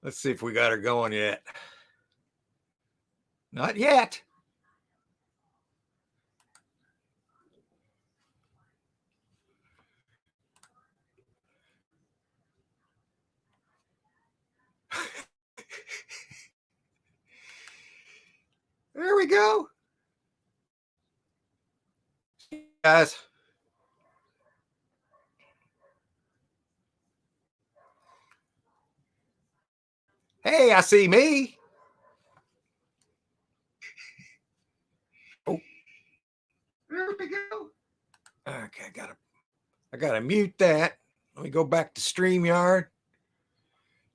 Let's see if we got her going yet. Not yet. There we go. Guys. Hey, I see me. Oh. There we go. Okay, I gotta mute that. Let me go back to StreamYard.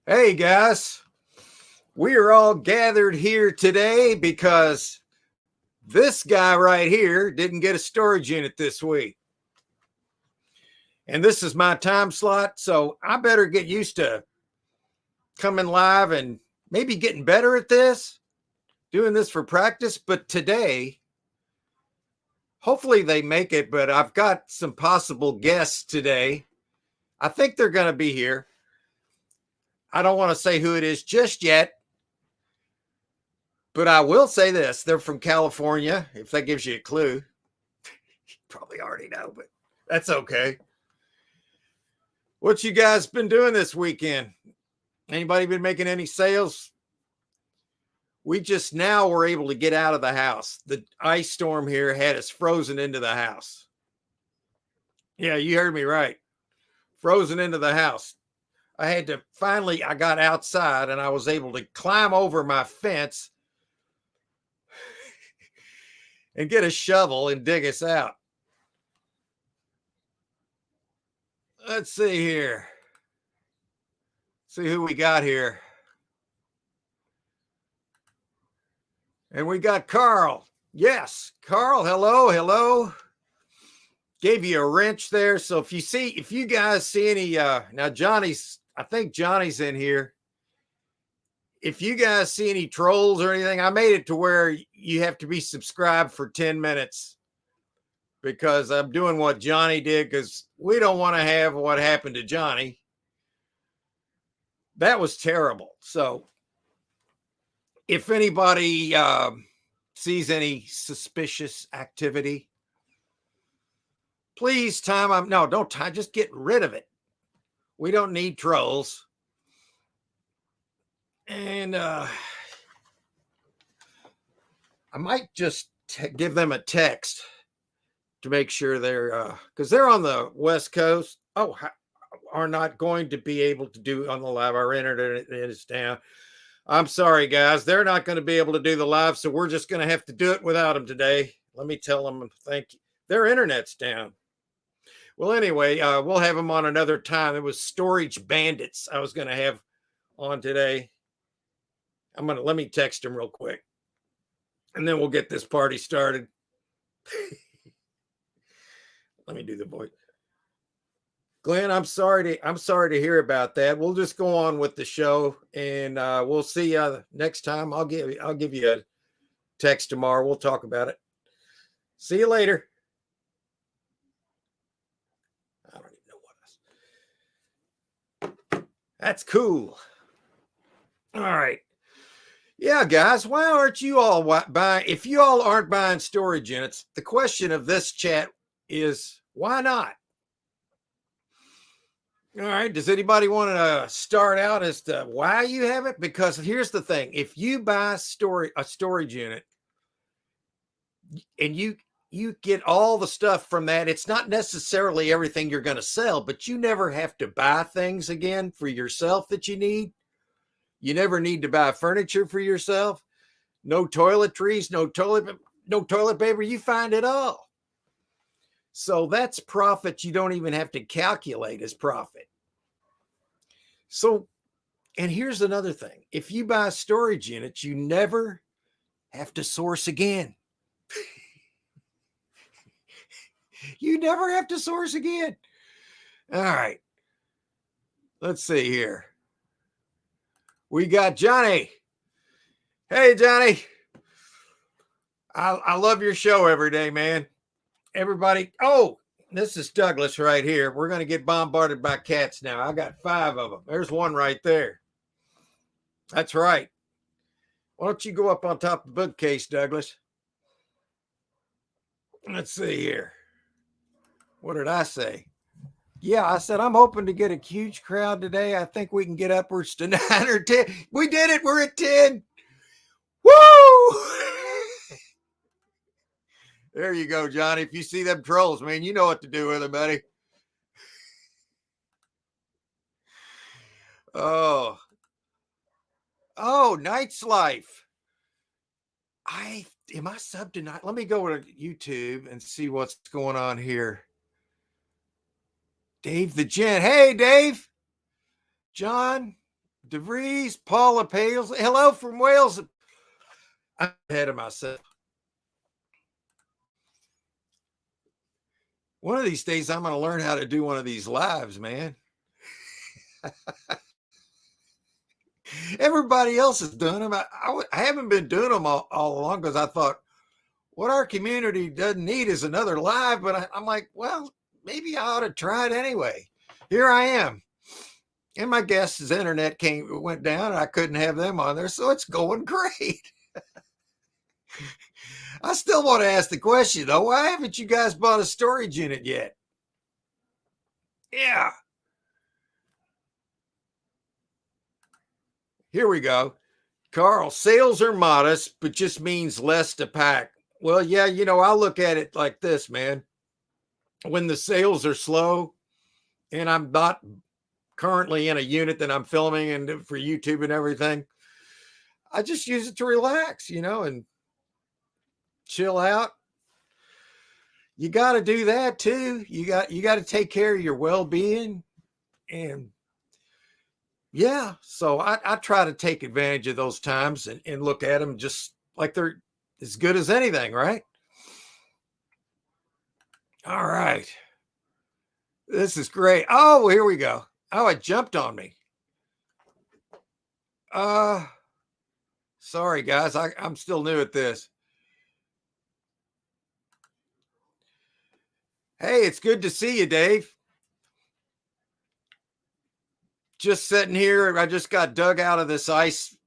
Hey guys. We are all gathered here today because this guy right here didn't get a storage unit this week. And this is my time slot, so I better get used to coming live and maybe getting better at this, doing this for practice. But today, hopefully they make it, but I've got some possible guests today. I think they're going to be here. I don't want to say who it is just yet, but I will say this. They're from California, if that gives you a clue. You probably already know, but that's okay. What you guys been doing this weekend? Anybody been making any sales? We just now were able to get out of the house. The ice storm here had us frozen into the house. Yeah, you heard me right. Frozen into the house. I got outside and I was able to climb over my fence and get a shovel and dig us out. Let's see here. See who we got here. And we got Carl. Yes, Carl. Hello. Gave you a wrench there. So if you guys see any, now I think Johnny's in here. If you guys see any trolls or anything, I made it to where you have to be subscribed for 10 minutes because I'm doing what Johnny did because we don't want to have what happened to Johnny. That was terrible. So if anybody sees any suspicious activity, please just get rid of it. We don't need trolls. And I might just give them a text to make sure they're because they're on the West Coast. Are not going to be able to do on the live. Our internet is down. I'm sorry, guys. They're not going to be able to do the live, so we're just going to have to do it without them today. Let me tell them thank you. Their internet's down. Well, anyway, we'll have them on another time. It was Storage Bandits I was going to have on today. Let me text them real quick, and then we'll get this party started. Let me do the voice. Glenn, I'm sorry to hear about that. We'll just go on with the show, and we'll see you next time. I'll give you a text tomorrow. We'll talk about it. See you later. I don't even know what. That's cool. All right. Yeah, guys, why aren't you all buying? If you all aren't buying storage units, the question of this chat is why not? All right. Does anybody want to start out as to why you have it? Because here's the thing. If you buy a storage unit and you get all the stuff from that, it's not necessarily everything you're going to sell, but you never have to buy things again for yourself that you need. You never need to buy furniture for yourself. No toiletries, no toilet paper. You find it all. So that's profit you don't even have to calculate as profit. So, and here's another thing. If you buy storage units, you never have to source again. You never have to source again. All right. Let's see here. We got Johnny. Hey, Johnny. I love your show every day, man. Everybody. Oh, this is Douglas right here. We're going to get bombarded by cats now. I got 5 of them. There's one right there. That's right. Why don't you go up on top of the bookcase, Douglas? Let's see here. What did I say? Yeah, I said I'm hoping to get a huge crowd today. I think we can get upwards to 9 or 10. We did it. We're at 10. Woo! There you go, Johnny. If you see them trolls, man, you know what to do with them, buddy. Oh, Night's Life. Am I subbed tonight? Let me go to YouTube and see what's going on here. Dave the Gent. Hey, Dave. John DeVries, Paula Pales. Hello from Wales. I'm ahead of myself. One of these days, I'm going to learn how to do one of these lives, man. Everybody else is doing them. I haven't been doing them all along because I thought what our community doesn't need is another live. But I'm like, well, maybe I ought to try it anyway. Here I am. And my guest's internet went down and I couldn't have them on there. So it's going great. I still want to ask the question, though. Why haven't you guys bought a storage unit yet? Yeah. Here we go. Carl, sales are modest, but just means less to pack. Well, yeah, I look at it like this, man. When the sales are slow and I'm not currently in a unit that I'm filming and for YouTube and everything, I just use it to relax, and chill out. You got to do that too. You got to take care of your well-being. And yeah, so I try to take advantage of those times and look at them just like they're as good as anything, right? All right. This is great. Oh, here we go. Oh, it jumped on me. Sorry, guys. I'm still new at this. Hey, it's good to see you, Dave. Just sitting here. I just got dug out of this ice,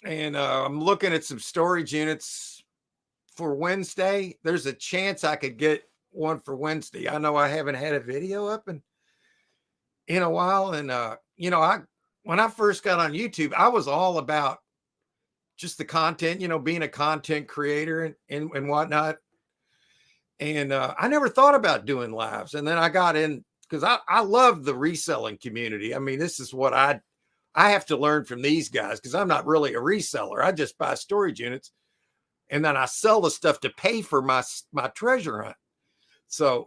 and I'm looking at some storage units for Wednesday. There's a chance I could get one for Wednesday. I know I haven't had a video up in a while, and when I first got on YouTube, I was all about just the content, being a content creator and whatnot. And I never thought about doing lives. And then I got in because I love the reselling community. I mean, this is what I have to learn from these guys because I'm not really a reseller. I just buy storage units and then I sell the stuff to pay for my treasure hunt. So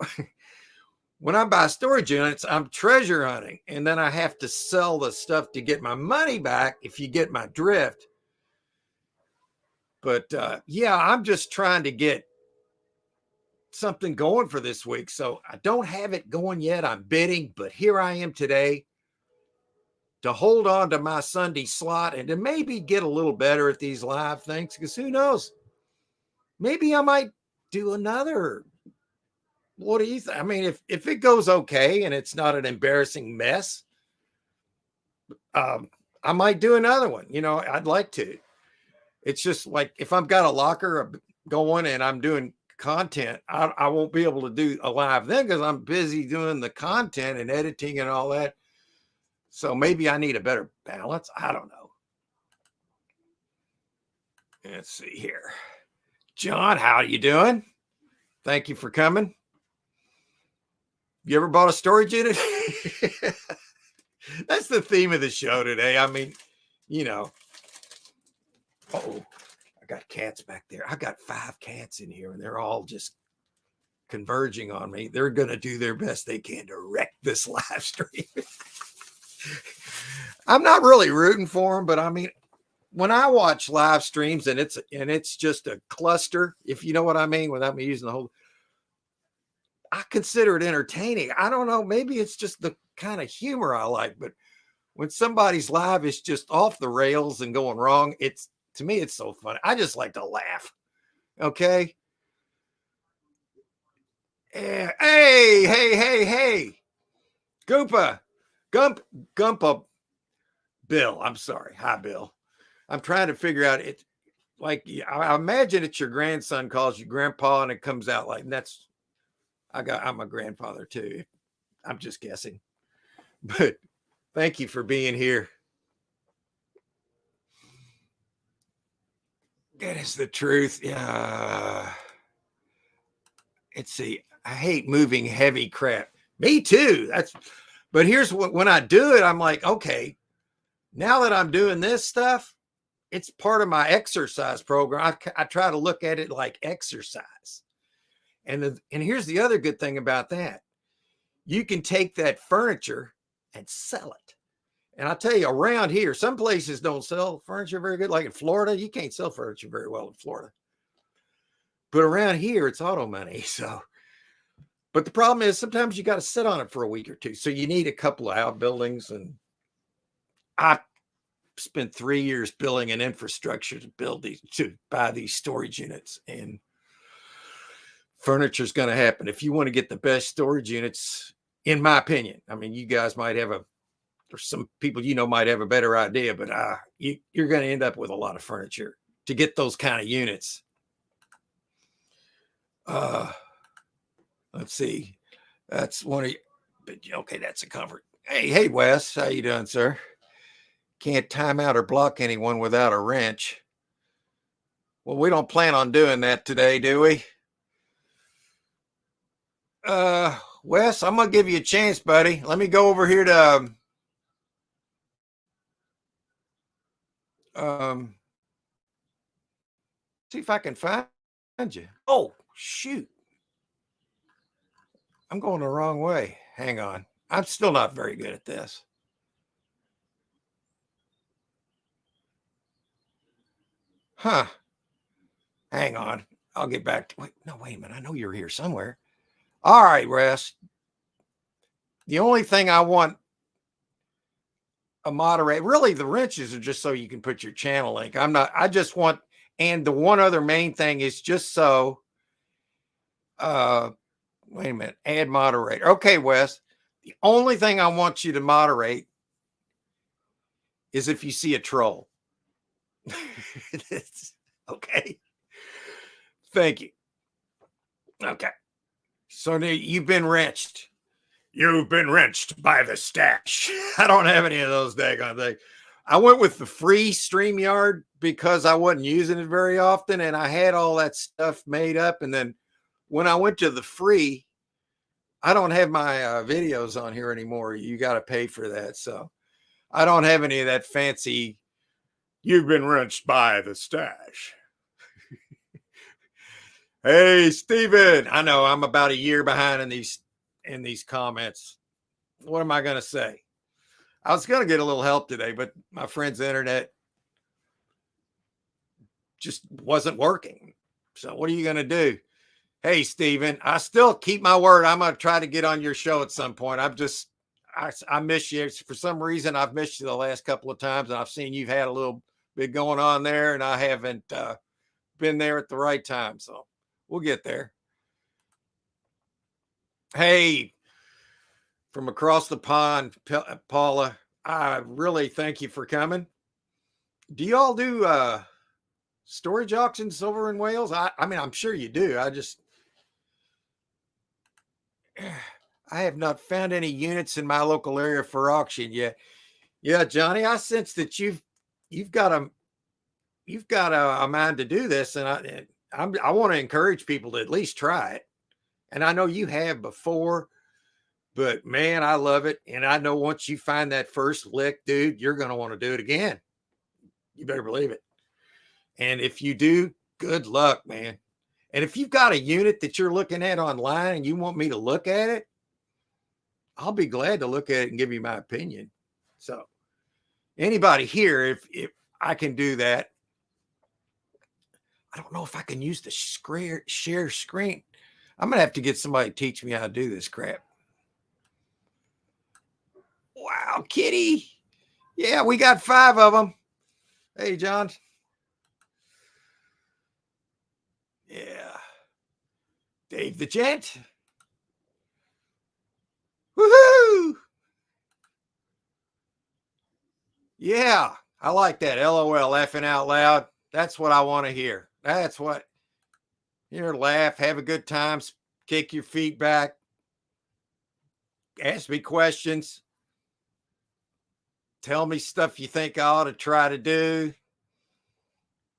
when I buy storage units, I'm treasure hunting. And then I have to sell the stuff to get my money back, if you get my drift. But yeah, I'm just trying to get something going for this week. So I don't have it going yet. I'm bidding, but here I am today to hold on to my Sunday slot and to maybe get a little better at these live things, because who knows? Maybe I might do another. What do you think? I mean, if it goes okay and it's not an embarrassing mess, I might do another one. I'd like to. It's just like if I've got a locker going and I'm doing content, I won't be able to do a live then because I'm busy doing the content and editing and all that. So maybe I need a better balance. I don't know. Let's see here. John, how are you doing? Thank you for coming. You ever bought a storage unit? That's the theme of the show today. I mean, oh, I got cats back there. I got 5 cats in here and they're all just converging on me. They're going to do their best they can to wreck this live stream. I'm not really rooting for them, but I mean, when I watch live streams and it's just a cluster, if you know what I mean, without me using the whole, I consider it entertaining. I don't know. Maybe it's just the kind of humor I like, but when somebody's live is just off the rails and going wrong, to me, it's so funny. I just like to laugh. Okay. Hey. Gumpa. Bill. I'm sorry. Hi, Bill. I'm trying to figure out it. Like, I imagine it's your grandson calls you grandpa and it comes out like that's, I'm a grandfather too. I'm just guessing, but thank you for being here. That is the truth. Yeah. Let's see. I hate moving heavy crap. Me too. But here's what, when I do it, I'm like, okay, now that I'm doing this stuff, it's part of my exercise program. I try to look at it like exercise. And here's the other good thing about that. You can take that furniture and sell it. And I tell you, around here, some places don't sell furniture very good. Like in Florida, you can't sell furniture very well in Florida. But around here, it's auto money. So, but the problem is sometimes you got to sit on it for a week or two. So you need a couple of outbuildings. And I spent 3 years building an infrastructure to buy these storage units. And furniture is going to happen. If you want to get the best storage units, in my opinion, I mean, you guys might have or some people might have a better idea, but you're going to end up with a lot of furniture to get those kind of units. Let's see. That's one of you. But okay, that's a comfort. Hey, Wes, how you doing, sir? Can't time out or block anyone without a wrench. Well, we don't plan on doing that today, do we? Wes, I'm gonna give you a chance, buddy. Let me go over here to see if I can find you. Oh, shoot. I'm going the wrong way. Hang on. I'm still not very good at this. Huh. Hang on. I'll get back to wait a minute. I know you're here somewhere. All right, Wes. The only thing I want a moderator, really the wrenches are just so you can put your channel link. I just want, and the one other main thing is just so, wait a minute, add moderator. Okay, Wes, the only thing I want you to moderate is if you see a troll. Okay. Thank you. Okay. So you've been wrenched. You've been wrenched by the stash. I don't have any of those daggone things. I went with the free StreamYard because I wasn't using it very often, and I had all that stuff made up. And then when I went to the free, I don't have my videos on here anymore. You got to pay for that. So I don't have any of that fancy, you've been wrenched by the stash. Hey, Steven, I know I'm about a year behind in these comments. What am I going to say? I was going to get a little help today, but my friend's internet just wasn't working. So what are you going to do? Hey, Steven, I still keep my word. I'm going to try to get on your show at some point. I miss you. For some reason, I've missed you the last couple of times, and I've seen you've had a little bit going on there, and I haven't been there at the right time. So we'll get there. Hey, from across the pond, Paula, I really thank you for coming. Do you all do storage auctions over in Wales? I mean, I'm sure you do. I have not found any units in my local area for auction yet. Yeah, Johnny, I sense that you've got a mind to do this, and I want to encourage people to at least try it. And I know you have before, but man, I love it. And I know once you find that first lick, dude, you're going to want to do it again. You better believe it. And if you do, good luck, man. And if you've got a unit that you're looking at online and you want me to look at it, I'll be glad to look at it and give you my opinion. So anybody here, if I can do that, I don't know if I can use the share screen. I'm going to have to get somebody to teach me how to do this crap. Wow, Kitty. Yeah, we got 5 of them. Hey, John. Yeah. Dave the Gent. Woohoo! Yeah. I like that. LOL, laughing out loud. That's what I want to hear. That's what, laugh, have a good time, kick your feet back, ask me questions, tell me stuff you think I ought to try to do.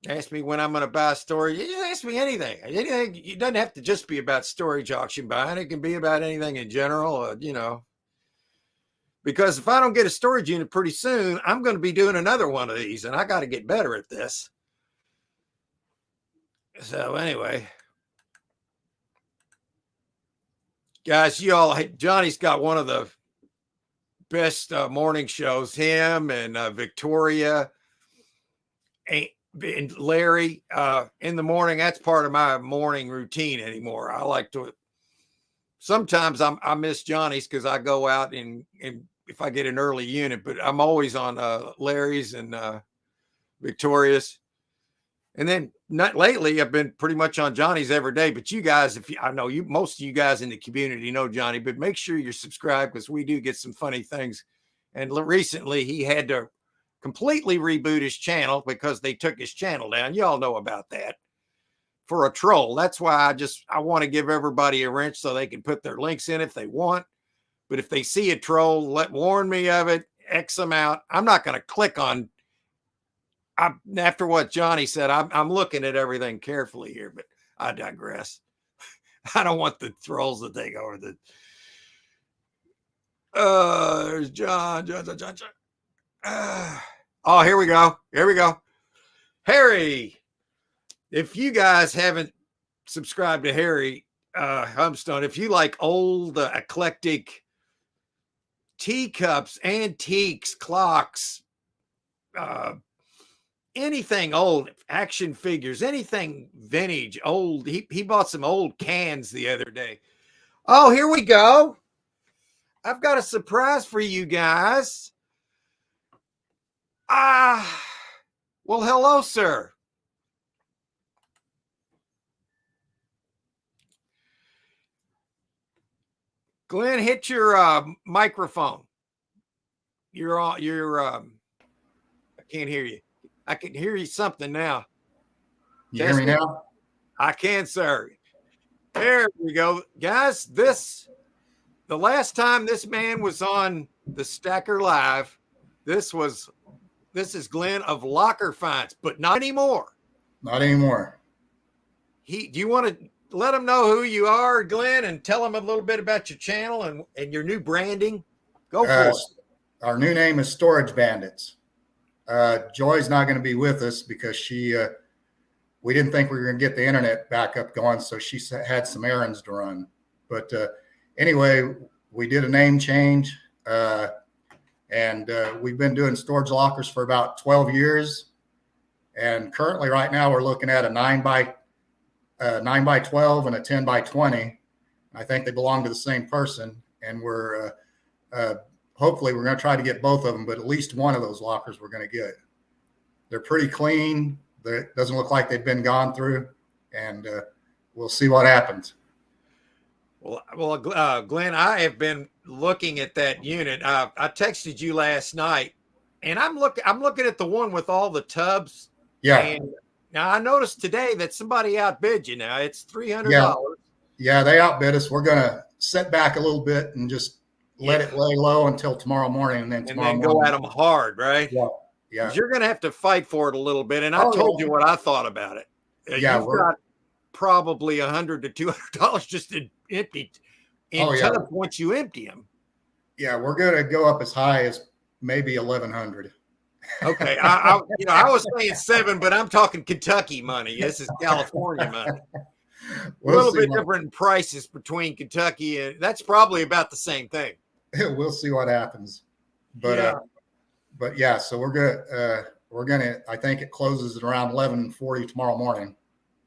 Ask me when I'm going to buy a storage. You ask me anything. Anything. It doesn't have to just be about storage auction buying. It can be about anything in general, because if I don't get a storage unit pretty soon, I'm going to be doing another one of these, and I got to get better at this. So anyway, guys, Johnny's got one of the best morning shows. Him and Victoria and Larry in the morning. That's part of my morning routine anymore. I like to. Sometimes I miss Johnny's because I go out and if I get an early unit, but I'm always on Larry's and Victoria's. And then not lately, I've been pretty much on Johnny's every day. But you guys, I know most of you guys in the community know Johnny, but make sure you're subscribed because we do get some funny things. And recently he had to completely reboot his channel because they took his channel down. You all know about that. For a troll. That's why I want to give everybody a wrench so they can put their links in if they want. But if they see a troll, warn me of it, X them out. I'm not going to click on. After what Johnny said, I'm looking at everything carefully here, but I digress. I don't want the trolls to take over there's John. Oh, here we go. Harry. If you guys haven't subscribed to Harry Humstone, if you like old eclectic teacups, antiques, clocks, anything old, action figures, anything vintage, old, he bought some old cans the other day. Oh, here we go. I've got a surprise for you guys. Well, hello, sir. Glenn, hit your microphone. You're on. I can't hear you. I can hear you something now. You hear me now? I can, sir. There we go, guys. The last time this man was on the Stacker Live, this is Glenn of Locker Finds, but not anymore. Not anymore. Do you want to let them know who you are, Glenn, and tell them a little bit about your channel and your new branding? Go for it. Our new name is Storage Bandits. Joy's not going to be with us because we didn't think we were going to get the internet back up going, so she had some errands to run. But anyway, we did a name change, and we've been doing storage lockers for about 12 years. And currently, right now, we're looking at a 9 by 12 and a 10 by 20. I think they belong to the same person, and we're hopefully we're going to try to get both of them, but at least one of those lockers we're going to get. They're pretty clean. It doesn't look like they've been gone through, and we'll see what happens. Well, Glenn, I have been looking at that unit. I texted you last night, and I'm looking at the one with all the tubs. Yeah. And now I noticed today that somebody outbid you. Now it's $300. Yeah, they outbid us. We're gonna sit back a little bit and just let it lay low until tomorrow morning, and then go at them hard, right? Yeah. You're gonna have to fight for it a little bit. And I told you what I thought about it. You've got probably $100 to $200 just in empty tubs once you empty them. Yeah, we're gonna go up as high as maybe 1,100. Okay, I was saying 7, but I'm talking Kentucky money. This is California money. A little bit different in prices between Kentucky and that's probably about the same thing. We'll see what happens, but yeah. So we're good. We're gonna. I think it closes at around 11:40 tomorrow morning.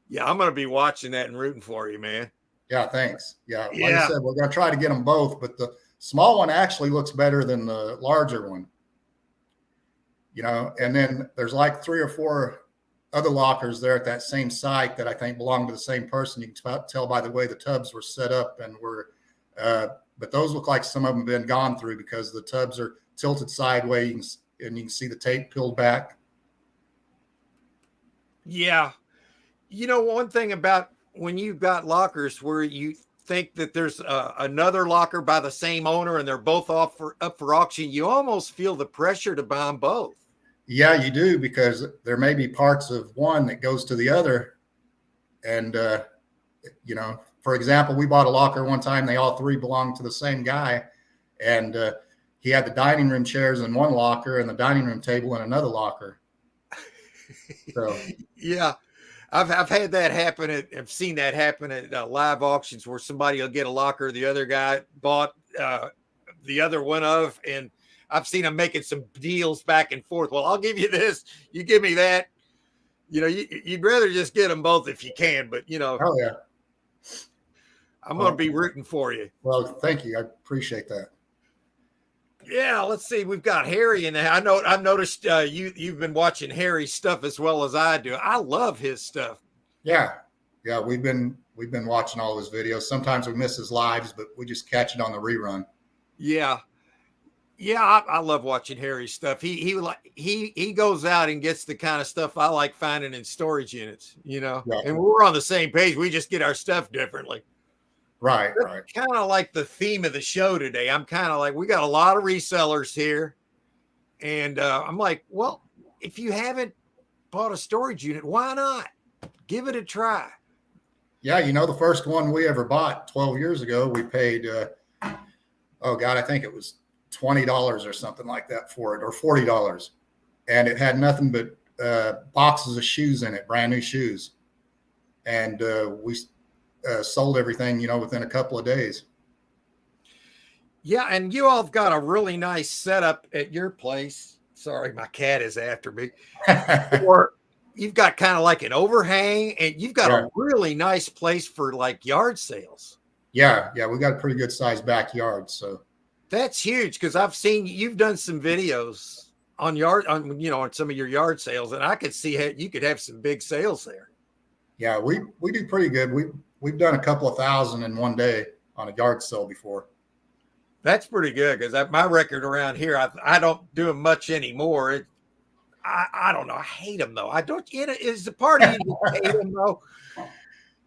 Yeah, I'm gonna be watching that and rooting for you, man. Yeah, thanks. Yeah, like I said, we're gonna try to get them both, but the small one actually looks better than the larger one. And then there's like 3 or 4 other lockers there at that same site that I think belong to the same person. You can tell by the way the tubs were set up and but those look like some of them have been gone through because the tubs are tilted sideways. and you can see the tape peeled back. Yeah. You know, one thing about when you've got lockers where you think that there's another locker by the same owner and they're both up for auction, you almost feel the pressure to buy them both. Yeah, you do, because there may be parts of one that goes to the other. And, you know, for example, we bought a locker one time. They all three belonged to the same guy. And he had the dining room chairs in one locker and the dining room table in another locker. So, yeah. I've had that happen. I've seen that happen at live auctions where somebody will get a locker the other guy bought the other one of, and I've seen them making some deals back and forth. Well, I'll give you this, you give me that. You know, you'd rather just get them both if you can, but you know, oh yeah, I'm going to be rooting for you. Well, thank you. I appreciate that. Yeah, let's see. We've got Harry in there. I've noticed you've been watching Harry's stuff as well as I do. I love his stuff. Yeah, we've been watching all his videos. Sometimes we miss his lives, but we just catch it on the rerun. Yeah, I love watching Harry's stuff. He goes out and gets the kind of stuff I like finding in storage units. You know, Yeah. and we're on the same page. We just get our stuff differently. Right. Kind of like the theme of the show today. I'm kind of like, we got a lot of resellers here. And I'm like, well, if you haven't bought a storage unit, why not? Give it a try. Yeah, you know, the first one we ever bought 12 years ago, we paid, oh God, I think it was $20 or something like that for it, or $40. And it had nothing but boxes of shoes in it, brand new shoes. And we sold everything, you know, within a couple of days. Yeah, and you all have got a really nice setup at your place. Sorry, my cat is after me. Or you've got kind of like an overhang, and you've got a really nice place for like yard sales. Yeah, we got a pretty good sized backyard. So that's huge, because I've seen you've done some videos on on some of your yard sales, and I could see how you could have some big sales there. Yeah, we do pretty good. We've done a couple of thousand in one day on a yard sale before. That's pretty good, because my record around here, I don't do them much anymore. I don't know. I hate them though. I don't. Is the part of you that hate them though?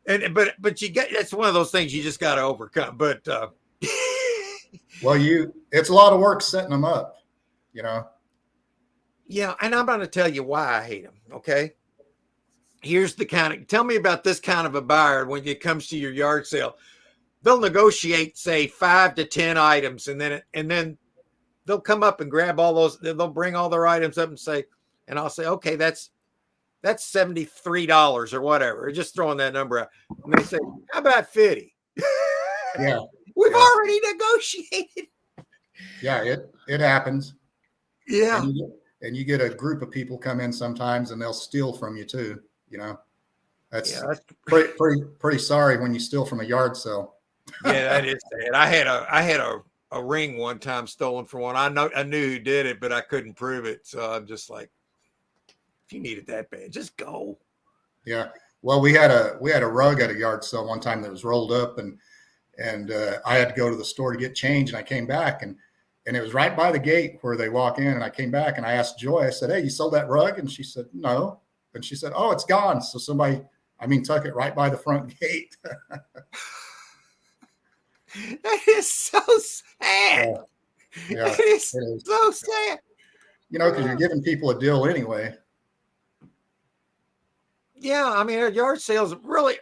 And but you get, it's one of those things you just got to overcome. But well, it's a lot of work setting them up, you know. Yeah, and I'm going to tell you why I hate them. Okay. Here's tell me about this kind of a buyer when it comes to your yard sale. They'll negotiate, say, 5 to 10 items, and then they'll come up and grab all those. They'll bring all their items up and say, and I'll say, okay, that's $73 or whatever. Just throwing that number out. And they say, how about 50? Yeah. We've already negotiated. Yeah, it happens. Yeah. And you get a group of people come in sometimes and they'll steal from you too. You know, that's pretty sorry when you steal from a yard sale. Yeah, that is sad. I had a ring one time stolen from one. I knew who did it, but I couldn't prove it. So I'm just like, if you need it that bad, just go. Yeah. Well, we had a rug at a yard sale one time that was rolled up, and I had to go to the store to get change, and I came back and it was right by the gate where they walk in, and I came back and I asked Joy, I said, hey, you sold that rug? And she said, no. And she said, oh, it's gone. So somebody, took it right by the front gate. That is so sad. Yeah, it is so sad. You know, because you're giving people a deal anyway. Yeah, I mean, yard sales really,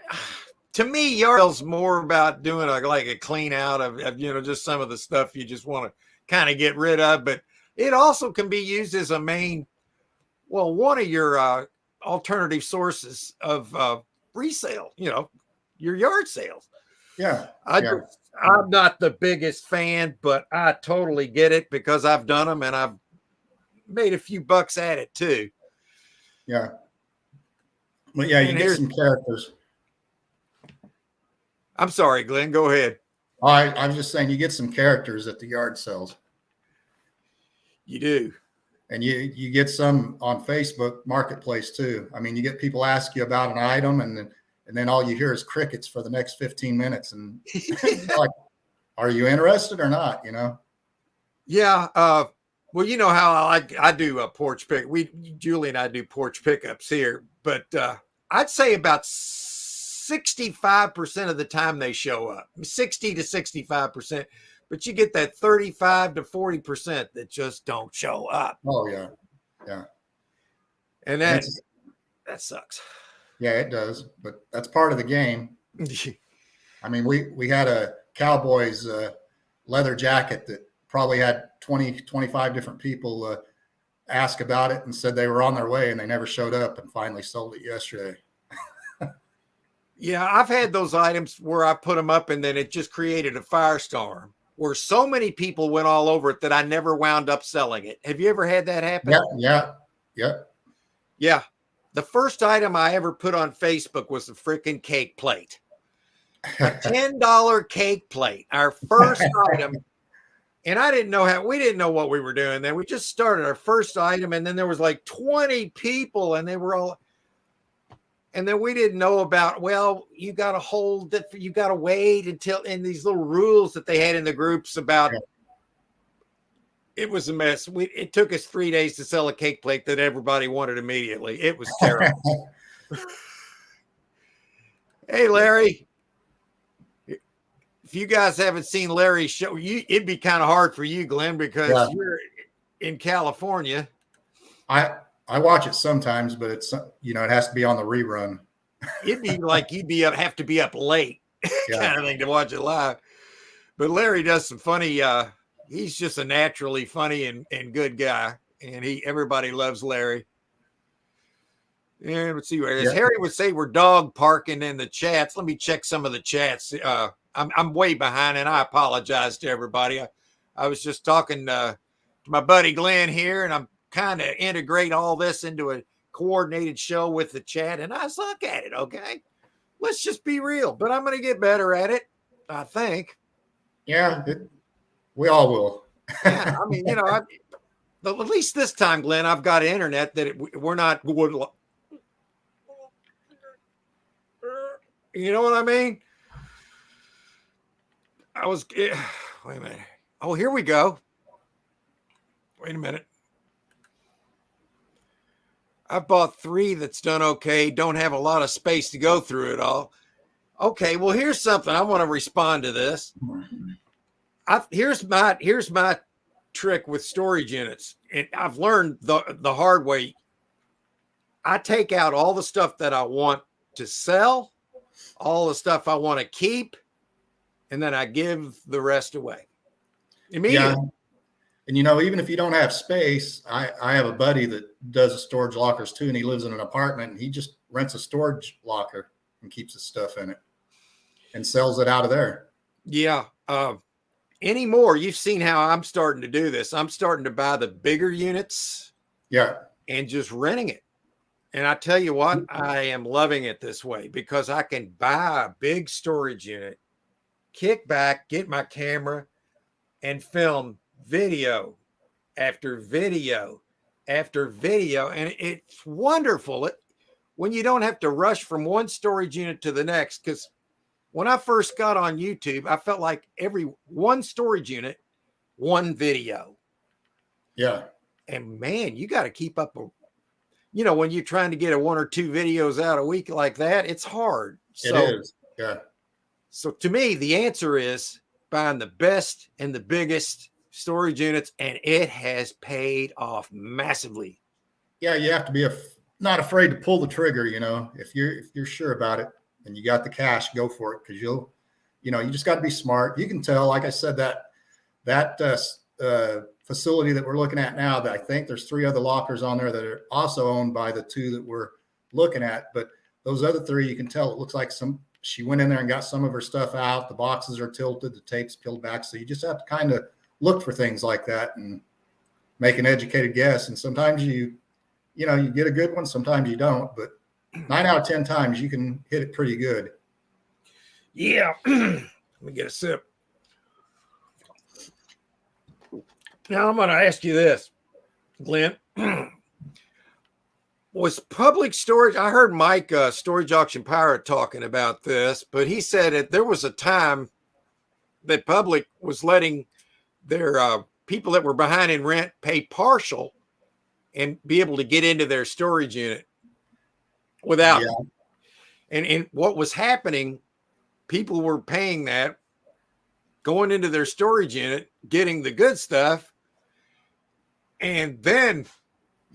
to me, yard sales more about doing a clean out of just some of the stuff you just want to kind of get rid of. But it also can be used as one of your alternative sources of resale. Your yard sales. Yeah. I'm not the biggest fan, but I totally get it because I've done them and I've made a few bucks at it too. Yeah. But yeah, you get some characters. I'm sorry, Glenn, go ahead. I was just saying you get some characters at the yard sales. You do. And you get some on Facebook Marketplace too. I mean, you get people ask you about an item and then all you hear is crickets for the next 15 minutes. And like, are you interested or not? Yeah. Well, you know how I do a porch pick. Julie and I do porch pickups here, but I'd say about 65% of the time they show up, 60 to 65%. But you get that 35 to 40% that just don't show up. Oh yeah, yeah, and and that sucks. Yeah, it does, but that's part of the game. I mean, we had a Cowboys leather jacket that probably had 20, 25 different people ask about it and said they were on their way, and they never showed up, and finally sold it yesterday. Yeah, I've had those items where I put them up and then it just created a firestorm where so many people went all over it that I never wound up selling it. Have you ever had that happen? Yeah. The first item I ever put on Facebook was a freaking cake plate. A $10 cake plate, our first item. And we didn't know what we were doing then. We just started our first item, and then there was like 20 people, and they were all, and then we didn't know about, well, you got to hold it, you got to wait until, and these little rules that they had in the groups about, it was a mess. It took us 3 days to sell a cake plate that everybody wanted immediately. It was terrible. Hey, Larry. If you guys haven't seen Larry's show, it'd be kind of hard for you, Glenn, because you're in California. I watch it sometimes, but it's, it has to be on the rerun. It'd be like have to be up late kind of thing to watch it live. But Larry does some funny, he's just a naturally funny and good guy. And everybody loves Larry. And let's see where Harry would say we're dog parking in the chats. Let me check some of the chats. I'm way behind, and I apologize to everybody. I was just talking to my buddy Glenn here, and I'm kind of integrate all this into a coordinated show with the chat, and I suck at it. Okay, let's just be real. But I'm going to get better at it, I think. Yeah, we all will. Yeah, I mean, at least this time, Glenn, I've got internet that we're not. You know what I mean? Wait a minute. Oh, here we go. Wait a minute. I've bought 3 that's done okay. Don't have a lot of space to go through it all. Okay, well, here's something. I want to respond to this. Here's my trick with storage units. And I've learned the hard way. I take out all the stuff that I want to sell, all the stuff I want to keep, and then I give the rest away immediately. Yeah. And, even if you don't have space, I have a buddy that does storage lockers too, and he lives in an apartment, and he just rents a storage locker and keeps his stuff in it and sells it out of there. Yeah. Anymore, you've seen how I'm starting to do this. I'm starting to buy the bigger units. Yeah. And just renting it. And I tell you what, I am loving it this way because I can buy a big storage unit, kick back, get my camera, and film video after video after video. And it's wonderful when you don't have to rush from one storage unit to the next. Because when I first got on YouTube, I felt like every one storage unit, one video. Yeah. And man, you got to keep up. When you're trying to get 1 or 2 videos out a week like that, it's hard. It is. Yeah. So to me, the answer is buying the best and the biggest storage units, and it has paid off massively. Yeah, you have to be not afraid to pull the trigger. If you're sure about it and you got the cash, go for it because you just got to be smart. You can tell, like I said, that facility that we're looking at now, that I think there's 3 other lockers on there that are also owned by the 2 that we're looking at. But those other 3, you can tell it looks like she went in there and got some of her stuff out. The boxes are tilted, the tape's peeled back. So you just have to kind of look for things like that and make an educated guess. And sometimes you get a good one, sometimes you don't, but 9 out of 10 times you can hit it pretty good. Yeah. Let me get a sip. Now I'm going to ask you this, Glenn. Was public storage, I heard Mike, Storage Auction Pirate, talking about this, but he said that there was a time that public was letting their people that were behind in rent pay partial and be able to get into their storage unit without. Yeah. And what was happening, people were paying that, going into their storage unit, getting the good stuff, and then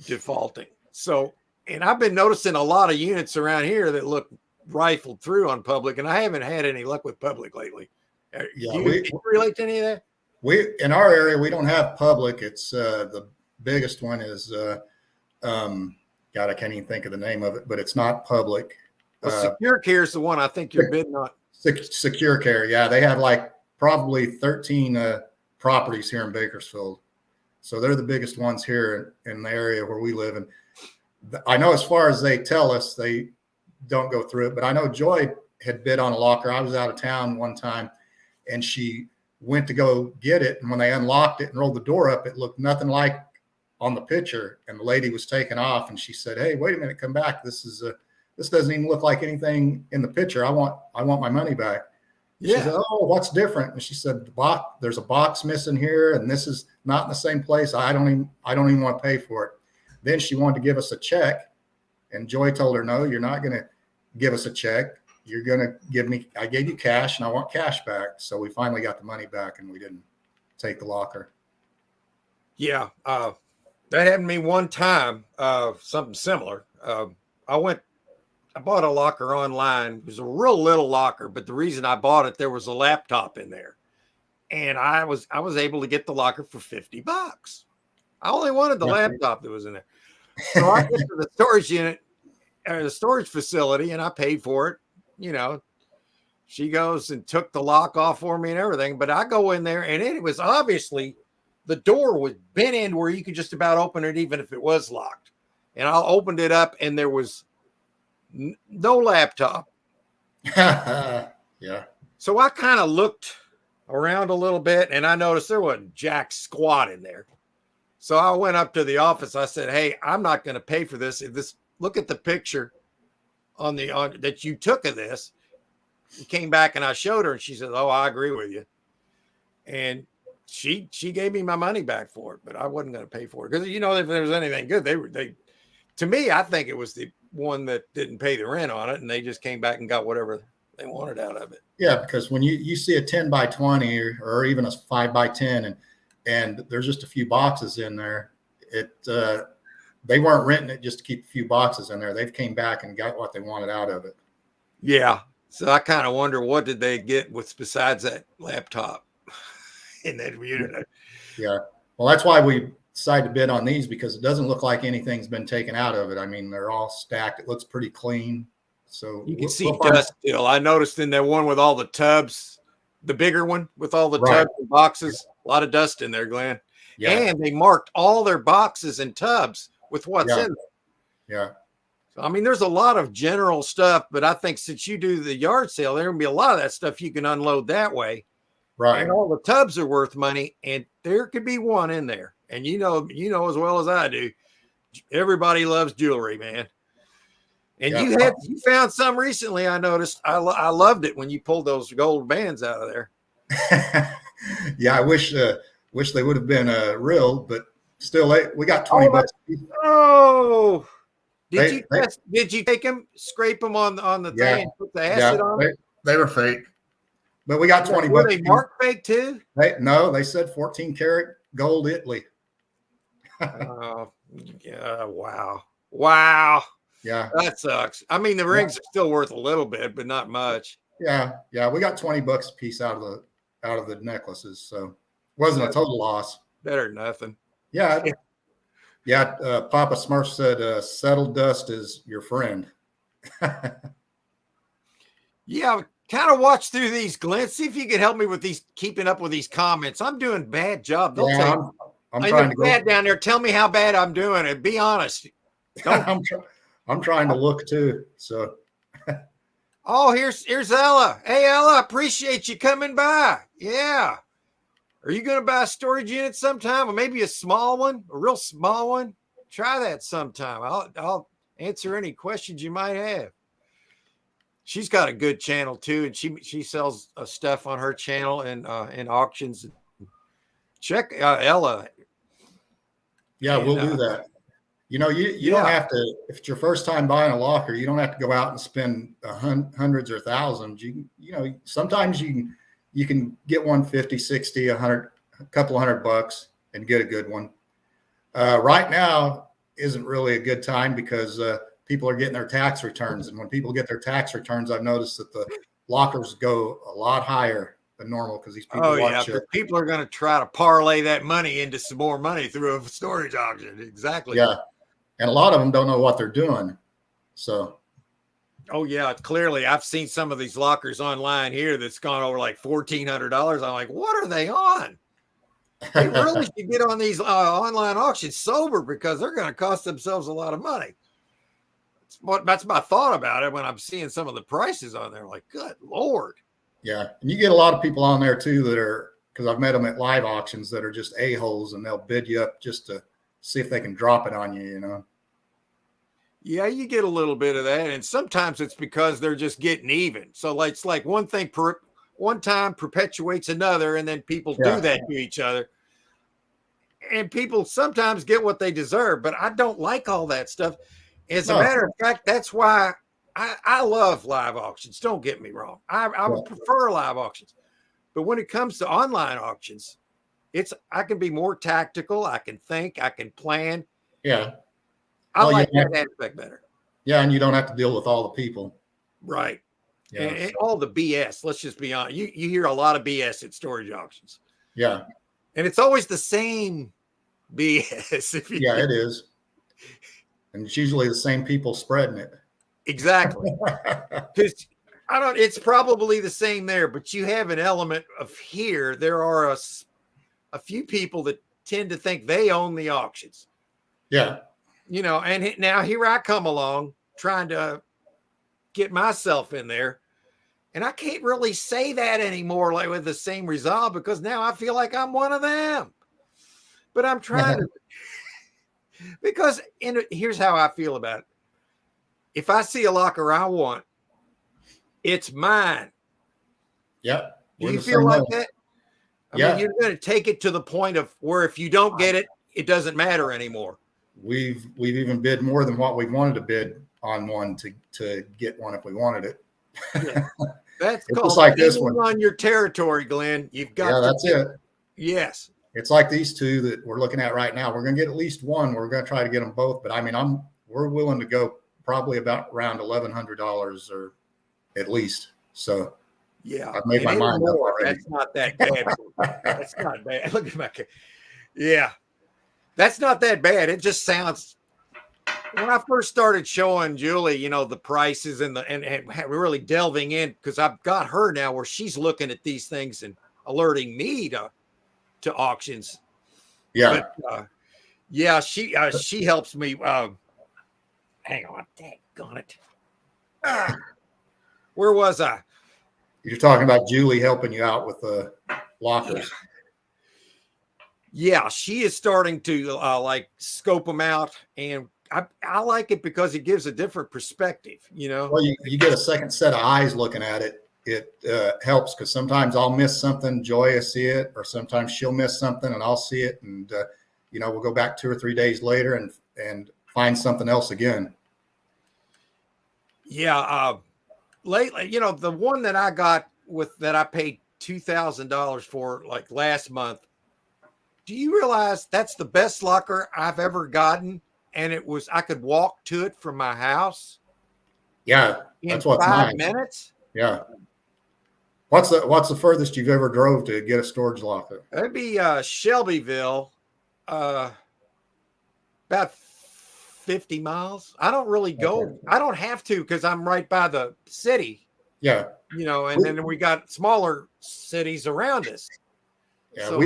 defaulting. So, and I've been noticing a lot of units around here that look rifled through on public, and I haven't had any luck with public lately. Yeah, Do you relate to any of that? We in our area we don't have public. It's the biggest one is God, I can't even think of the name of it, but it's not public. Well, Secure Care is the one I think you're bidding on. Secure Care, yeah, they have like probably 13 properties here in Bakersfield, so they're the biggest ones here in the area where we live. And I know as far as they tell us, they don't go through it, but I know Joy had bid on a locker. I was out of town one time, and she went to go get it, and when they unlocked it and rolled the door up, it looked nothing like on the picture, and the lady was taken off, and she said, "Hey, wait a minute, come back. This doesn't even look like anything in the picture. I want my money back." Yeah. She said, "Oh, what's different?" And she said, "There's a box missing here, and this is not in the same place. I don't even want to pay for it." Then she wanted to give us a check, and Joy told her, "No, you're not going to give us a check. You're going to I gave you cash, and I want cash back." So we finally got the money back, and we didn't take the locker. Yeah. That happened to me one time, something similar. I bought a locker online. It was a real little locker, but the reason I bought it, there was a laptop in there. And I was able to get the locker for $50. I only wanted the laptop that was in there. So I get to the storage unit, the storage facility, and I paid for it. You know, she goes and took the lock off for me and everything. But I go in there, and it was obviously the door was bent in where you could just about open it, even if it was locked. And I opened it up, and there was no laptop. Yeah. So I kind of looked around a little bit, and I noticed there wasn't jack squat in there. So I went up to the office. I said, "Hey, I'm not going to pay for this. Look at the picture on that you took of this." He came back, and I showed her, and she said, "Oh, I agree with you." And she gave me my money back for it, but I wasn't going to pay for it because, you know, if there was anything good, they to me, I think it was the one that didn't pay the rent on it, and they just came back and got whatever they wanted out of it. Yeah, because when you see a 10 by 20 or even a 5 by 10 and there's just a few boxes in there, they weren't renting it just to keep a few boxes in there. They've came back and got what they wanted out of it. Yeah. So I kind of wonder, what did they get with besides that laptop in that unit? Yeah. Well, that's why we decided to bid on these, because it doesn't look like anything's been taken out of it. I mean, they're all stacked. It looks pretty clean. So you can see dust still. I noticed in that one with all the tubs, the bigger one with all the tubs and boxes, a lot of dust in there, Glenn. Yeah. And they marked all their boxes and tubs with what's in them. Yeah. So, I mean, there's a lot of general stuff, but I think since you do the yard sale, there will be a lot of that stuff you can unload that way. Right. And all the tubs are worth money, and there could be one in there. And you know as well as I do, everybody loves jewelry, man. And you found some recently. I noticed. I loved it when you pulled those gold bands out of there. Yeah, I wish they would have been real, but still, we got $20. Oh, did you take them, scrape them on the thing, and put the acid on them? They were fake, but we got $20. Were they marked fake too? No, they said 14 karat gold Italy. Oh, yeah! Wow. Yeah, that sucks. I mean, the rings are still worth a little bit, but not much. Yeah. We got $20 a piece out of the necklaces, so it wasn't a total loss. Better than nothing. Yeah. Papa Smurf said, "Settled dust is your friend." Yeah, kind of watch through these, Glenn. See if you can help me with these, keeping up with these comments. I'm doing a bad job. Don't say I'm trying to go bad down there. Tell me how bad I'm doing, and be honest. I'm trying to look too. So, oh, here's Ella. Hey, Ella, appreciate you coming by. Yeah, are you going to buy a storage unit sometime, or maybe a small one, a real small one? Try that sometime. I'll answer any questions you might have. She's got a good channel too, and she sells stuff on her channel and in auctions. check Ella. Yeah, And, we'll do that. You know, you don't have to, if it's your first time buying a locker, you don't have to go out and spend hundreds or thousands. You know, sometimes you can get one 50, 60, 100, a couple $100 and get a good one. Right now isn't really a good time because people are getting their tax returns. And when people get their tax returns, I've noticed that the lockers go a lot higher than normal because these people watch. People are going to try to parlay that money into some more money through a storage auction. Exactly. Yeah. And a lot of them don't know what they're doing. So. Oh, yeah. Clearly, I've seen some of these lockers online here that's gone over like $1,400. I'm like, what are they on? They really should get on these online auctions sober because they're going to cost themselves a lot of money. That's my thought about it when I'm seeing some of the prices on there. Like, good Lord. Yeah. And you get a lot of people on there, too, that are, because I've met them at live auctions that are just a-holes and they'll bid you up just to see if they can drop it on you, you know? Yeah, you get a little bit of that. And sometimes it's because they're just getting even. So like, it's like one thing one time perpetuates another, and then people do that to each other. And people sometimes get what they deserve, but I don't like all that stuff. As a matter of fact, that's why I love live auctions. Don't get me wrong. I would prefer live auctions. But when it comes to online auctions, I can be more tactical. I can think. I can plan. Yeah. I like that aspect better. Yeah, and you don't have to deal with all the people. Right. Yeah. And all the BS. Let's just be honest. You hear a lot of BS at storage auctions. Yeah. And it's always the same BS. It is. And it's usually the same people spreading it. Exactly. Because it's probably the same there, but you have an element of here. There are a few people that tend to think they own the auctions. Yeah. You know, and now here I come along trying to get myself in there. And I can't really say that anymore, like with the same resolve, because now I feel like I'm one of them. But I'm trying to, because here's how I feel about it. If I see a locker I want, it's mine. Yep. Do you feel like that? I mean, you're going to take it to the point of where if you don't get it, it doesn't matter anymore. We've even bid more than what we wanted to bid on one to get one if we wanted it. Yeah. That's it's called like this one on your territory, Glenn. You've got that's it. Yes. It's like these two that we're looking at right now. We're going to get at least one. We're going to try to get them both. But I mean, we're willing to go probably about around $1,100 or at least. So yeah, I've made my mind up already. That's not that bad. That's not bad. Look at my kid. Yeah. That's not that bad. It just sounds. When I first started showing Julie, you know, the prices and really delving in, because I've got her now where she's looking at these things and alerting me to auctions. Yeah. But, she helps me. Hang on, daggone it. Where was I? You're talking about Julie helping you out with the lockers. Yeah, she is starting to like scope them out, and I like it because it gives a different perspective, you know. Well, you get a second set of eyes looking at it. It helps because sometimes I'll miss something, Joy will see it, or sometimes she'll miss something and I'll see it, and you know, we'll go back 2 or 3 days later and find something else again. Yeah, lately, you know, the one that I got that I paid $2,000 for like last month. Do you realize that's the best locker I've ever gotten? And I could walk to it from my house. Yeah, that's what's 5 minutes. Yeah. What's the furthest you've ever drove to get a storage locker? That'd be Shelbyville, about 50 miles. I don't really go. Okay. I don't have to because I'm right by the city. Yeah. You know, and then we got smaller cities around us. Yeah, so,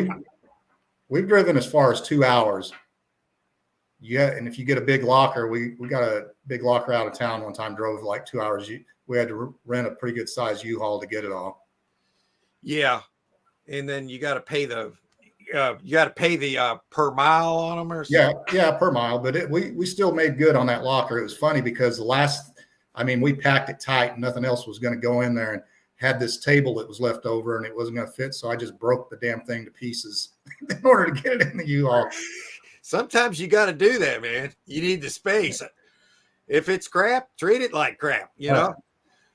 we've driven as far as 2 hours. Yeah, and if you get a big locker, we got a big locker out of town one time, drove like 2 hours. We had to rent a pretty good size U-Haul to get it all. Yeah, and then you got to pay the per mile on them or something. Yeah, per mile. But we still made good on that locker. It was funny because we packed it tight and nothing else was going to go in there. And had this table that was left over and it wasn't going to fit. So I just broke the damn thing to pieces in order to get it in the U-Haul. Sometimes you got to do that, man. You need the space. If it's crap, treat it like crap, you know?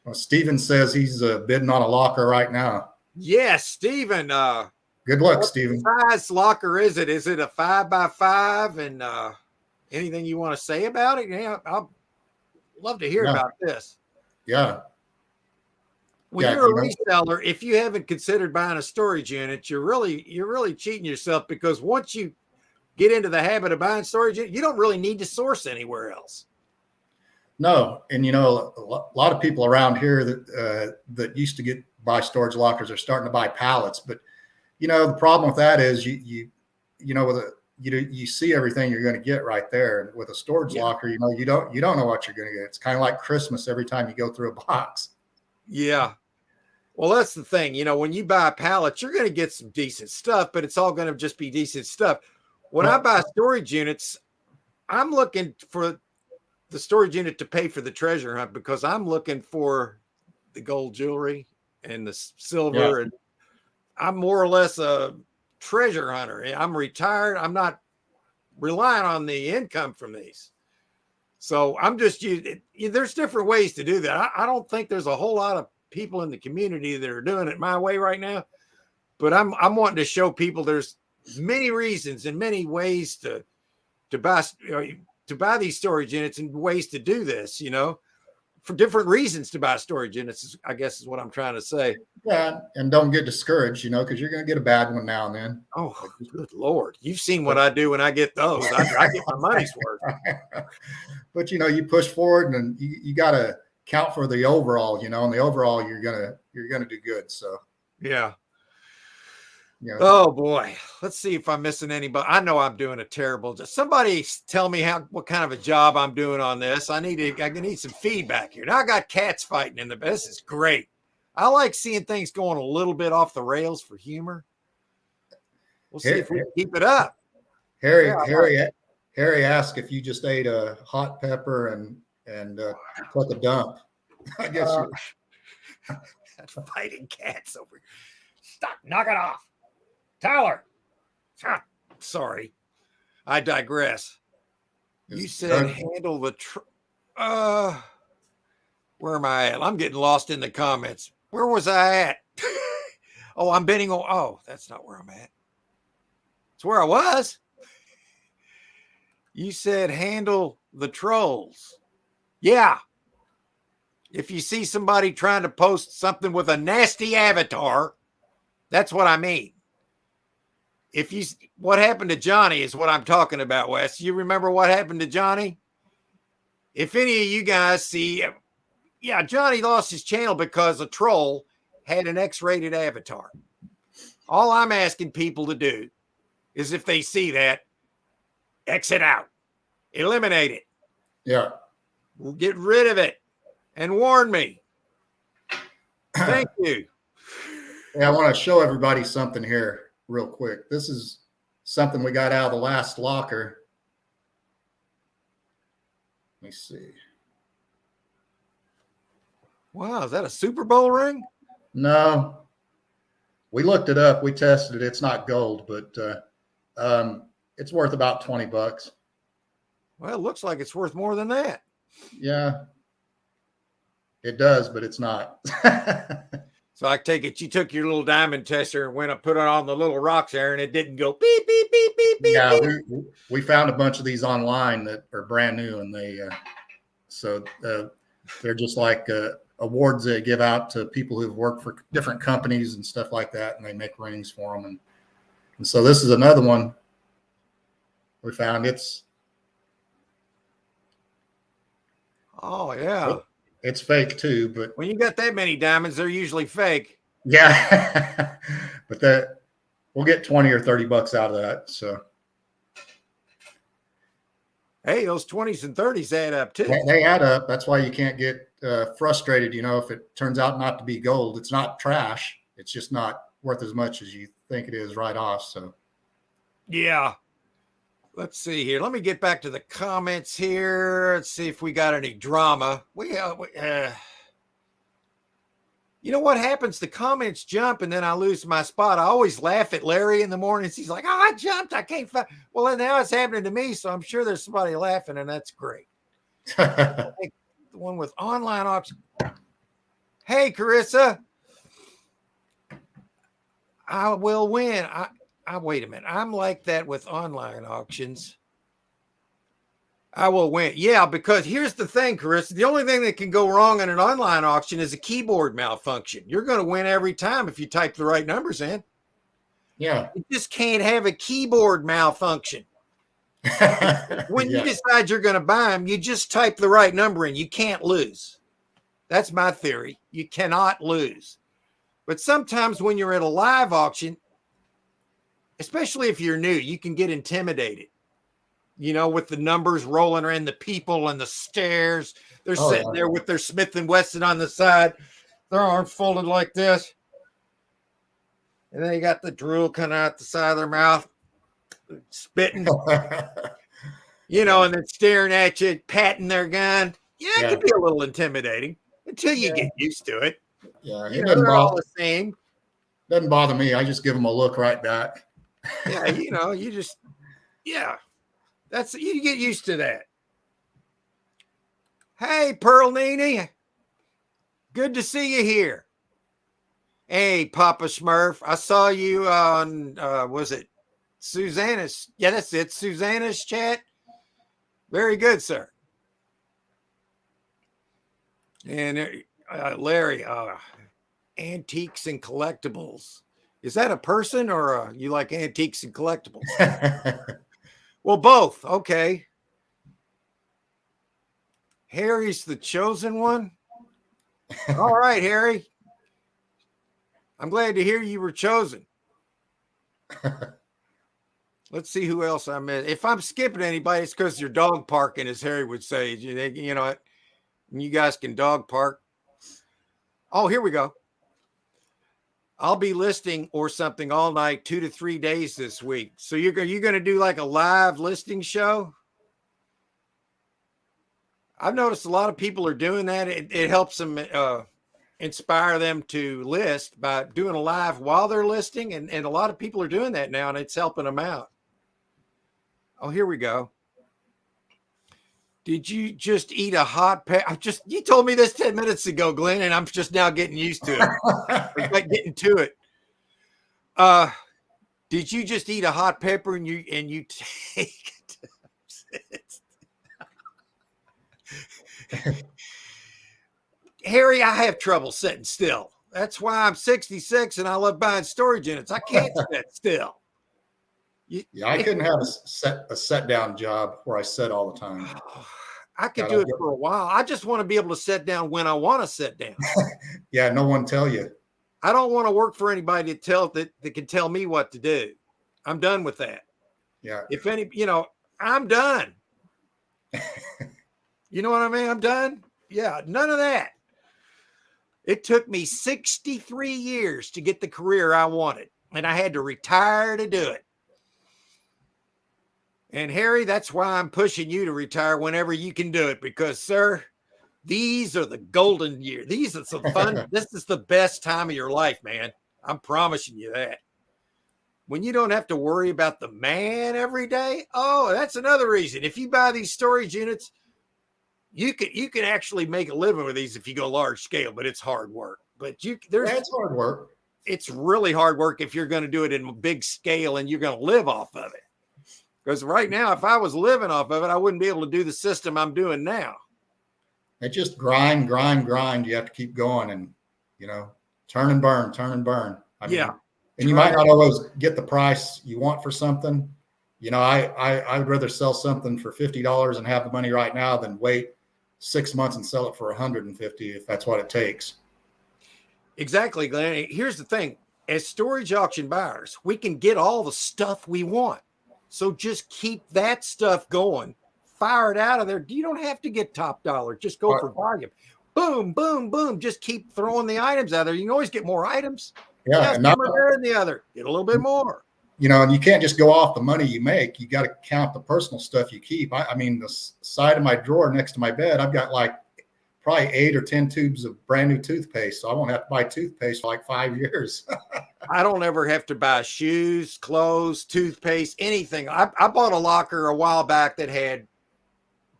Well, Steven says he's bidding on a locker right now. Yes, Steven. Good luck, Steven. What size locker is it? Is it a 5x5? And anything you want to say about it? Yeah, I'll love to hear about this. Yeah. When you're a reseller, if you haven't considered buying a storage unit, you're really cheating yourself, because once you get into the habit of buying storage unit, you don't really need to source anywhere else. No, and a lot of people around here that used to buy storage lockers are starting to buy pallets. But the problem with that is you see everything you're going to get right there. And with a storage locker, you don't know what you're going to get. It's kind of like Christmas every time you go through a box. Yeah. Well, that's the thing. When you buy a pallet, you're going to get some decent stuff, but it's all going to just be decent stuff. When I buy storage units, I'm looking for the storage unit to pay for the treasure hunt, because I'm looking for the gold jewelry and the silver. And I'm more or less a treasure hunter. I'm retired. I'm not relying on the income from these. So I'm just there's different ways to do that. I don't think there's a whole lot of people in the community that are doing it my way right now, but I'm wanting to show people there's many reasons and many ways to buy these storage units, and ways to do this, for different reasons to buy storage units, I guess is what I'm trying to say. Yeah. And don't get discouraged, because you're going to get a bad one now and then. Oh, good Lord. You've seen what I do when I get those. I get my money's worth. But, you push forward, and you got to count for the overall, and the overall you're going to do good. So, yeah. Oh boy, let's see if I'm missing anybody. I know I'm doing a terrible job. Somebody tell me what kind of a job I'm doing on this. I need some feedback here. Now I got cats fighting in the bed. This is great. I like seeing things going a little bit off the rails for humor. We'll see if we can keep it up. Harry asked if you just ate a hot pepper and took a dump. I guess fighting cats over here. Stop, knock it off. Tyler, sorry, I digress. You said handle the where am I at? I'm getting lost in the comments. Where was I at? Oh, I'm bidding on. Oh, that's not where I'm at. It's where I was. You said handle the trolls. Yeah. If you see somebody trying to post something with a nasty avatar, that's what I mean. What happened to Johnny is what I'm talking about, Wes. You remember what happened to Johnny? If any of you guys see, Johnny lost his channel because a troll had an X-rated avatar. All I'm asking people to do is, if they see that, exit out, eliminate it. Yeah. Get rid of it and warn me. Thank you. Yeah, I want to show everybody something here real quick. This is something we got out of the last locker. Let me see. Wow, is that a Super Bowl ring? No. We looked it up. We tested it. It's not gold, but it's worth about $20. Well, it looks like it's worth more than that. Yeah. It does, but it's not. So I take it you took your little diamond tester and went and put it on the little rocks there, and it didn't go beep, beep, beep, beep, beep. Yeah, beep. we found a bunch of these online that are brand new, and they're just like awards they give out to people who've worked for different companies and stuff like that, and they make rings for them. And so this is another one we found. Oh, yeah. It's fake too, but when you got that many diamonds, they're usually fake. Yeah. But we'll get 20 or 30 bucks out of that. So hey, those 20s and 30s add up too. They add up. That's why you can't get frustrated, if it turns out not to be gold. It's not trash. It's just not worth as much as you think it is right off. So yeah. Let's see here. Let me get back to the comments here. Let's see if we got any drama. Yeah, You know what happens? The comments jump and then I lose my spot. I always laugh at Larry in the mornings. He's like, oh, I jumped. I can't find. Well, then now it's happening to me. So I'm sure there's somebody laughing, and that's great. I think the one with online auction. Hey, Carissa. I will win. I wait a minute. I'm like that with online auctions. I will win. Yeah, because here's the thing, Carissa. The only thing that can go wrong in an online auction is a keyboard malfunction. You're going to win every time if you type the right numbers in. Yeah. You just can't have a keyboard malfunction. When you decide you're going to buy them, you just type the right number in. You can't lose. That's my theory. You cannot lose. But sometimes when you're at a live auction, especially if you're new, you can get intimidated. You know, with the numbers rolling around, the people and the stairs. They're sitting there with their Smith & Wesson on the side, their arms folded like this. And then they got the drool coming out the side of their mouth, spitting, you know, and then staring at you, patting their gun. Yeah, it can be a little intimidating until you get used to it. Yeah, you know, they're all the same. Doesn't bother me. I just give them a look right back. Yeah, you know, you just, you get used to that. Hey, Pearl Nini. Good to see you here. Hey, Papa Smurf. I saw you on, was it Susanna's? Yeah, that's it. Susanna's chat. Very good, sir. And Larry, antiques and collectibles. Is that a person or you like antiques and collectibles? Well, both. Okay. Harry's the chosen one. All right, Harry. I'm glad to hear you were chosen. Let's see who else I missed. If I'm skipping anybody, it's because you're dog parking, as Harry would say. You know, you guys can dog park. Oh, here we go. I'll be listing or something all night, 2 to 3 days this week. So you're going to do like a live listing show? I've noticed a lot of people are doing that. It helps them inspire them to list by doing a live while they're listing. And a lot of people are doing that now, and it's helping them out. Oh, here we go. Did you just eat a hot pepper? You told me this 10 minutes ago, Glenn, and I'm just now getting used to it. I'm like getting to it. Did you just eat a hot pepper and you take it? Harry, I have trouble sitting still. That's why I'm 66 and I love buying storage units. I can't sit still. I couldn't have a set down job where I sit all the time. I could do it for a while. I just want to be able to sit down when I want to sit down. Yeah, no one tell you. I don't want to work for anybody that can tell me what to do. I'm done with that. Yeah. If any, I'm done. You know what I mean? I'm done. Yeah, none of that. It took me 63 years to get the career I wanted, and I had to retire to do it. And Harry, that's why I'm pushing you to retire whenever you can do it, because, sir, these are the golden years. These are some fun. This is the best time of your life, man. I'm promising you that. When you don't have to worry about the man every day. Oh, that's another reason. If you buy these storage units, you can actually make a living with these if you go large scale, but it's hard work. But it's hard work. It's really hard work if you're going to do it in a big scale and you're going to live off of it. Because right now, if I was living off of it, I wouldn't be able to do the system I'm doing now. It just grind. You have to keep going and, turn and burn. I mean, and you might not always get the price you want for something. I'd rather sell something for $50 and have the money right now than wait 6 months and sell it for $150 if that's what it takes. Exactly, Glenn. Here's the thing. As storage auction buyers, we can get all the stuff we want. So just keep that stuff going. Fire it out of there. You don't have to get top dollar. Just go for volume. Boom, boom, boom. Just keep throwing the items out there. You can always get more items. Yeah. And not there in the other. Get a little bit more. And you can't just go off the money you make. You got to count the personal stuff you keep. I mean, the side of my drawer next to my bed, I've got like probably 8 or 10 tubes of brand new toothpaste. So I won't have to buy toothpaste for like 5 years. I don't ever have to buy shoes, clothes, toothpaste, anything. I bought a locker a while back that had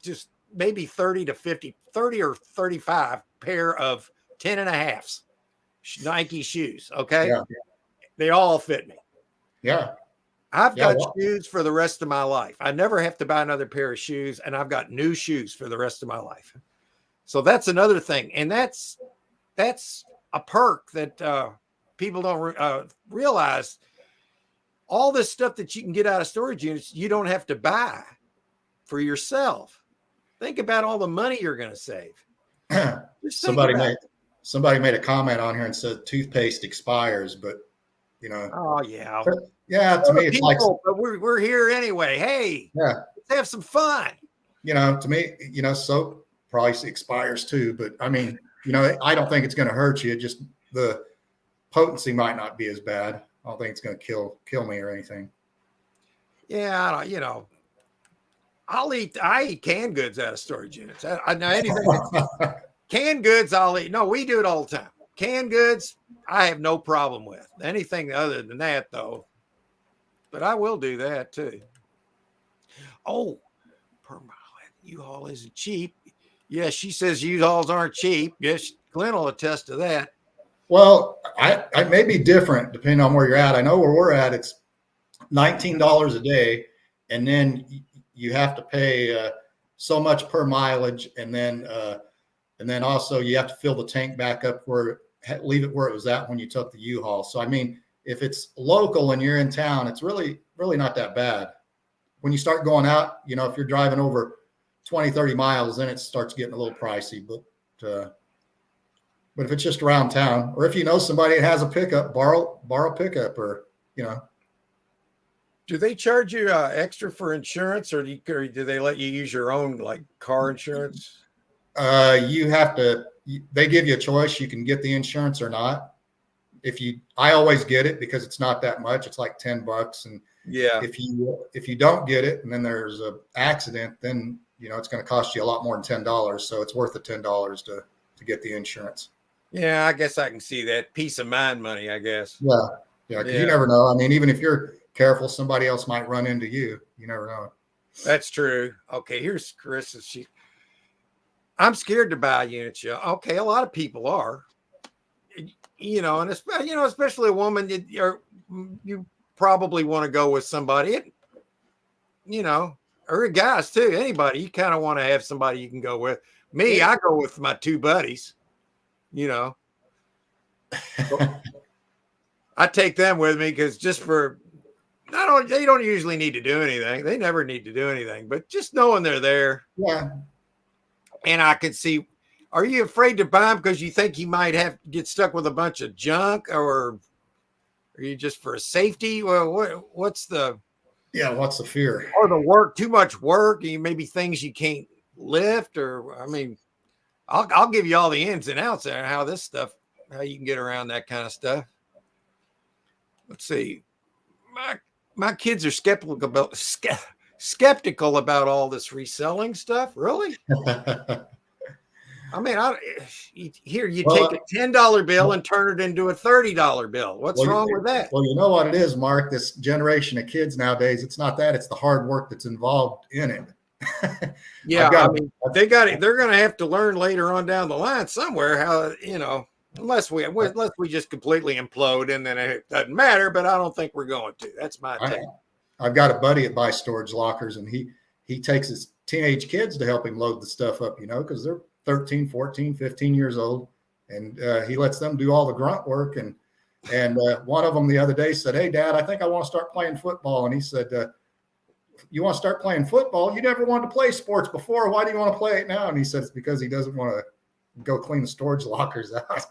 just maybe 30 to 50, 30 or 35 pair of 10 and a halves Nike shoes. Okay. Yeah. They all fit me. Yeah. I've Yeah, got well, shoes for the rest of my life. I never have to buy another pair of shoes, and I've got new shoes for the rest of my life. So that's another thing. And that's a perk that people don't realize. All this stuff that you can get out of storage units, you don't have to buy for yourself. Think about all the money you're going to save. Just think somebody about it. made a comment on here and said toothpaste expires, but you know, Oh yeah. yeah, to me it's like, but we're here anyway. Hey, yeah, let's have some fun. you know, to me, you know, soap price expires too, but I mean, you know, I don't think it's going to hurt you. Just the potency might not be as bad. I don't think it's going to kill me or anything. Yeah, I don't, you know, I eat canned goods out of storage units. I know anything canned goods I'll eat. No, we do it all the time. Canned goods, I have no problem with. Anything other than that, though. But I will do that too. Oh, per mile. U-Haul isn't cheap. Yeah, she says U-Hauls aren't cheap. Yes, Glenn will attest to that. Well, I may be different depending on where you're at. I know where we're at, it's $19 a day, and then you have to pay so much per mileage, and then also you have to fill the tank back up leave it where it was at when you took the U-Haul. So I mean, if it's local and you're in town, it's really not that bad. When you start going out, you know, if you're driving over 20, 30 miles, then it starts getting a little pricey. But if it's just around town, or if you know somebody that has a pickup, borrow pickup, or you know. Do they charge you extra for insurance, or do they let you use your own like car insurance? You have to. They give you a choice. You can get the insurance or not. I always get it because it's not that much. It's like $10, and yeah, if you don't get it, and then there's an accident, then you know it's going to cost you a lot more than $10. So it's worth the $10 to get the insurance. Yeah, I guess I can see that. Peace of mind money, I guess. Yeah, because you never know. I mean, even if you're careful, somebody else might run into you. You never know. That's true. Okay, here's Chris. I'm scared to buy units. Yeah. Okay, a lot of people are. You know, and especially a woman. You probably want to go with somebody. You know, or guys too. Anybody, you kind of want to have somebody you can go with. Me, I go with my two buddies. You know, I take them with me because they don't usually need to do anything. They never need to do anything, but just knowing they're there. Yeah. And I can see, are you afraid to buy them because you think you might get stuck with a bunch of junk, or are you just for safety? Well, what's the fear? Or the work, too much work, and maybe things you can't lift, or, I mean, I'll give you all the ins and outs there, how you can get around that kind of stuff. Let's see. My kids are skeptical about all this reselling stuff. Really? I mean, you take a $10 bill and turn it into a $30 bill. What's wrong with that? Well, you know what it is, Mark. This generation of kids nowadays, it's not that; it's the hard work that's involved in it. Yeah, I mean, they're going to have to learn later on down the line somewhere how, you know, unless we just completely implode, and then it doesn't matter. But I don't think we're going to. That's my take. I've got a buddy that buys storage lockers, and he takes his teenage kids to help him load the stuff up, you know, because they're 13, 14, 15 years old, and he lets them do all the grunt work. And one of them the other day said, "Hey, Dad, I think I want to start playing football." And he said, "You want to start playing football? You never wanted to play sports before. Why do you want to play it now?" And he said, "It's because he doesn't want to go clean the storage lockers out."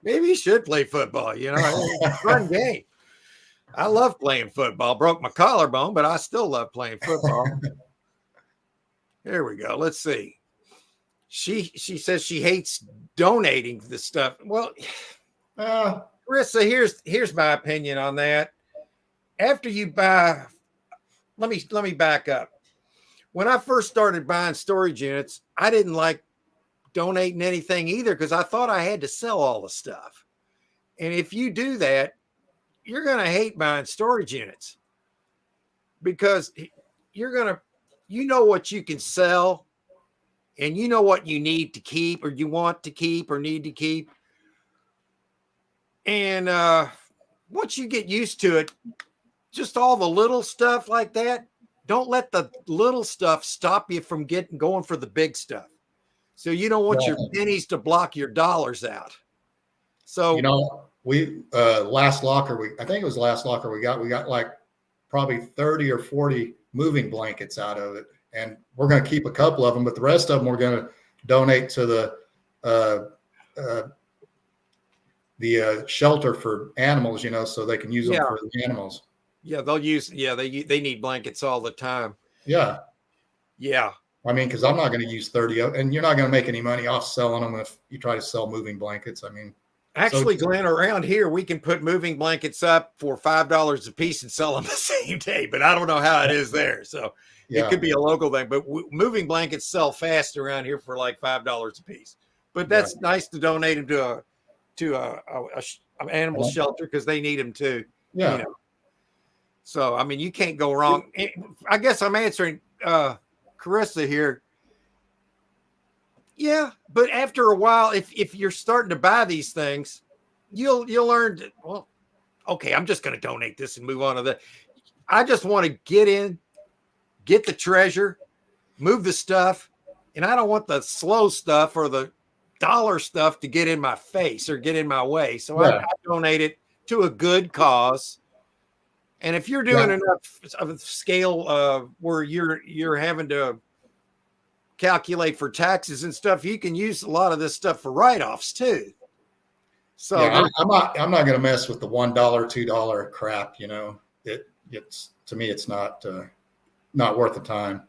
Maybe you should play football. You know, it's a fun game. I love playing football. Broke my collarbone, but I still love playing football. Here we go. Let's see. She says she hates donating the stuff. Well, Carissa, here's my opinion on that. After you buy, let me back up. when I first started buying storage units, I didn't like donating anything either because I thought I had to sell all the stuff. And if you do that, you're going to hate buying storage units because you're going to, you know what you can sell and you know what you need to keep or you want to keep or need to keep. And once you get used to it, just all the little stuff like that, don't let the little stuff stop you from going for the big stuff. So you don't want your pennies to block your dollars out. So, you know, we last locker, I think it was last locker we got like probably 30 or 40 moving blankets out of it. And we're going to keep a couple of them, but the rest of them we're going to donate to the shelter for animals, you know, so they can use them for the animals. Yeah, they'll use, they need blankets all the time. Yeah. Yeah. I mean, because I'm not going to use 30, and you're not going to make any money off selling them if you try to sell moving blankets. I mean, actually, Glenn, around here, we can put moving blankets up for $5 a piece and sell them the same day, but I don't know how it is there. So it could be a local thing, but moving blankets sell fast around here for like $5 a piece. But that's nice to donate them to an animal shelter because they need them too. Yeah. You know? So, I mean, you can't go wrong. I guess I'm answering Carissa here. Yeah, but after a while, if you're starting to buy these things, you'll learn to, well, okay, I'm just going to donate this and move on to that. I just want to get the treasure, move the stuff, and I don't want the slow stuff or the dollar stuff to get in my face or get in my way. So I donate it to a good cause. And if you're doing enough of a scale where you're having to calculate for taxes and stuff, you can use a lot of this stuff for write-offs too. So I'm not going to mess with the $1, $2 crap. You know, it's to me, it's not worth the time.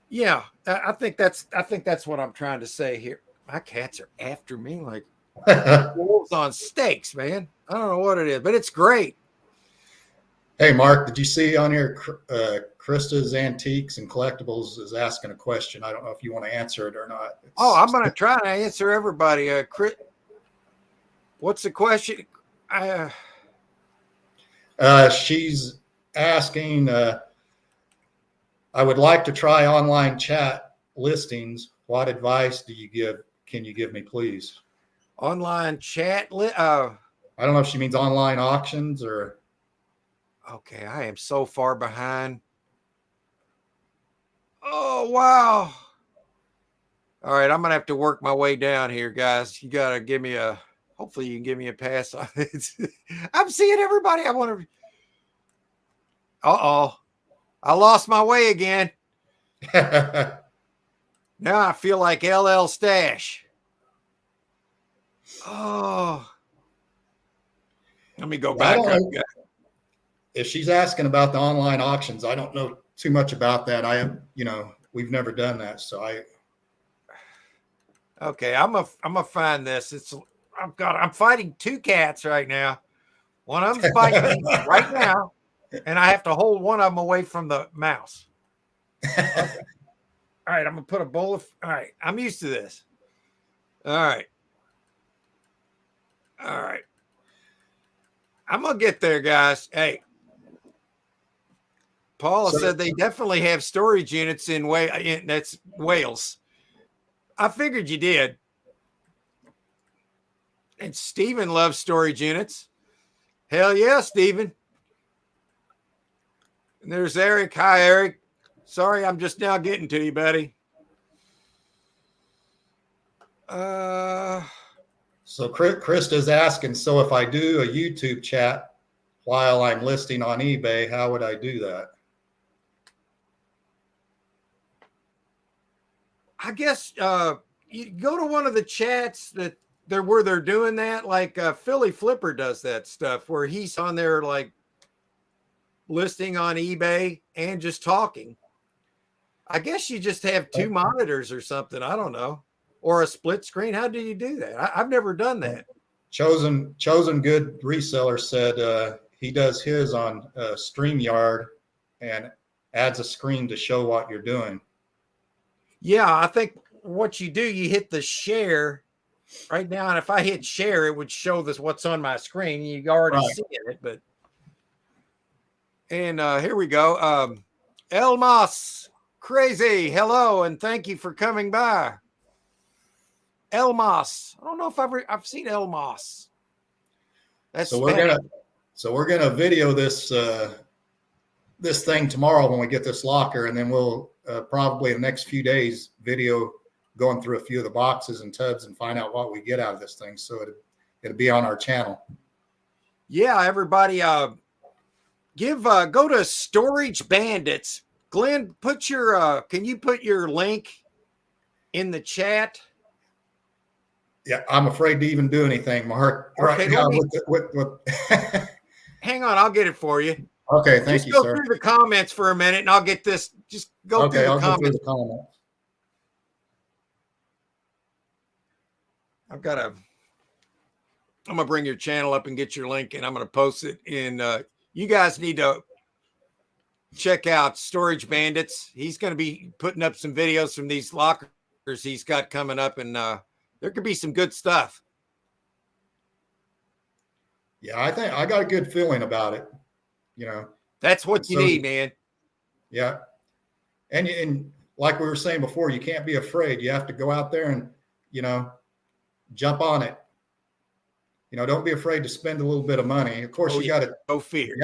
Yeah, I think that's what I'm trying to say here. My cats are after me like wolves on steaks, man. I don't know what it is, but it's great. Hey, Mark, did you see on here Krista's Antiques and Collectibles is asking a question? I don't know if you want to answer it or not. I'm going to try to answer everybody. What's the question? She's asking, I would like to try online chat listings. What advice can you give me, please? Online chat? I don't know if she means online auctions or... Okay, I am so far behind. Oh, wow. All right, I'm going to have to work my way down here, guys. You got to give me hopefully you can give me a pass on it. I'm seeing everybody. I want to. Uh-oh. I lost my way again. Now I feel like LL Stash. Oh. Let me go back up. If she's asking about the online auctions, I don't know too much about that. We've never done that. So okay, I'm gonna find this. I'm fighting two cats right now. One of them's biting me right now, and I have to hold one of them away from the mouse. Okay. All right, I'm gonna put a bowl of. All right, I'm used to this. All right. I'm gonna get there, guys. Hey. Paula said they definitely have storage units in that's Wales. I figured you did. And Stephen loves storage units. Hell yeah, Stephen. And there's Eric. Hi, Eric. Sorry, I'm just now getting to you, buddy. So Krista's asking, so if I do a YouTube chat while I'm listing on eBay, how would I do that? I guess you go to one of the chats where they're doing that, like Philly Flipper does that stuff where he's on there like listing on eBay and just talking. I guess you just have two monitors or something. I don't know. Or a split screen. How do you do that? I've never done that. Chosen Good Reseller said he does his on StreamYard and adds a screen to show what you're doing. Yeah, I think what you do, you hit the share right now, and if I hit share, it would show this what's on my screen. You already Right. see it, but here we go. Elmas Crazy, hello, and thank you for coming by. Elmas, I don't know if I've seen Elmas. That's So Spanish. we're gonna video this this thing tomorrow when we get this locker, and then we'll probably in the next few days video going through a few of the boxes and tubs and find out what we get out of this thing. So it'll be on our channel. Yeah, everybody, go to Storage Bandits. Glenn, put your can you put your link in the chat? Yeah, I'm afraid to even do anything, Mark. Okay, Right now, hang on, I'll get it for you. Okay, thank you, go sir. through the comments for a minute, and I'll get this. Just go through the I'll comments. go through the comments. I'm gonna bring your channel up and get your link, and I'm gonna post it in. You guys need to check out Storage Bandits. He's gonna be putting up some videos from these lockers he's got coming up, and there could be some good stuff. Yeah, I think I got a good feeling about it. You know, that's what you need, man. Yeah, and like we were saying before, you can't be afraid. You have to go out there and jump on it. Don't be afraid to spend a little bit of money. Of course, you got to no fear.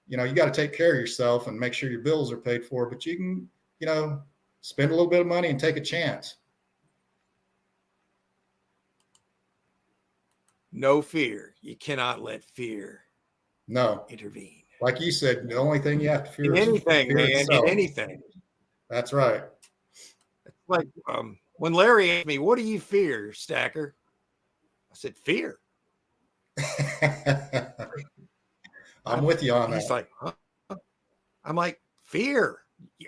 You got to take care of yourself and make sure your bills are paid for. But you can, spend a little bit of money and take a chance. No fear. You cannot let fear intervene. Like you said, the only thing you have to fear is anything, man. Itself. In anything. That's right. It's like when Larry asked me, "What do you fear, Stacker?" I said, "Fear." I'm with you on that. He's like, huh? I'm like, fear.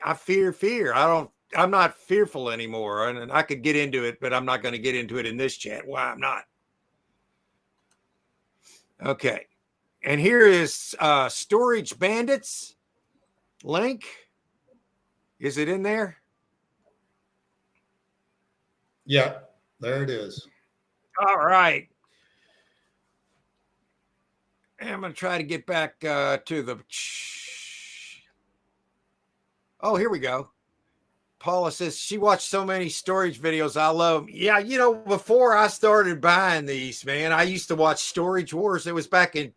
I fear. I'm not fearful anymore. And I could get into it, but I'm not going to get into it in this chat. Why I'm not. Okay. And here is Storage Bandits link. Is it in there? Yeah, there it is. All right. I'm going to try to get back to the. Oh, here we go. Paula says she watched so many storage videos. I love them. Yeah, before I started buying these, man, I used to watch Storage Wars. It was back in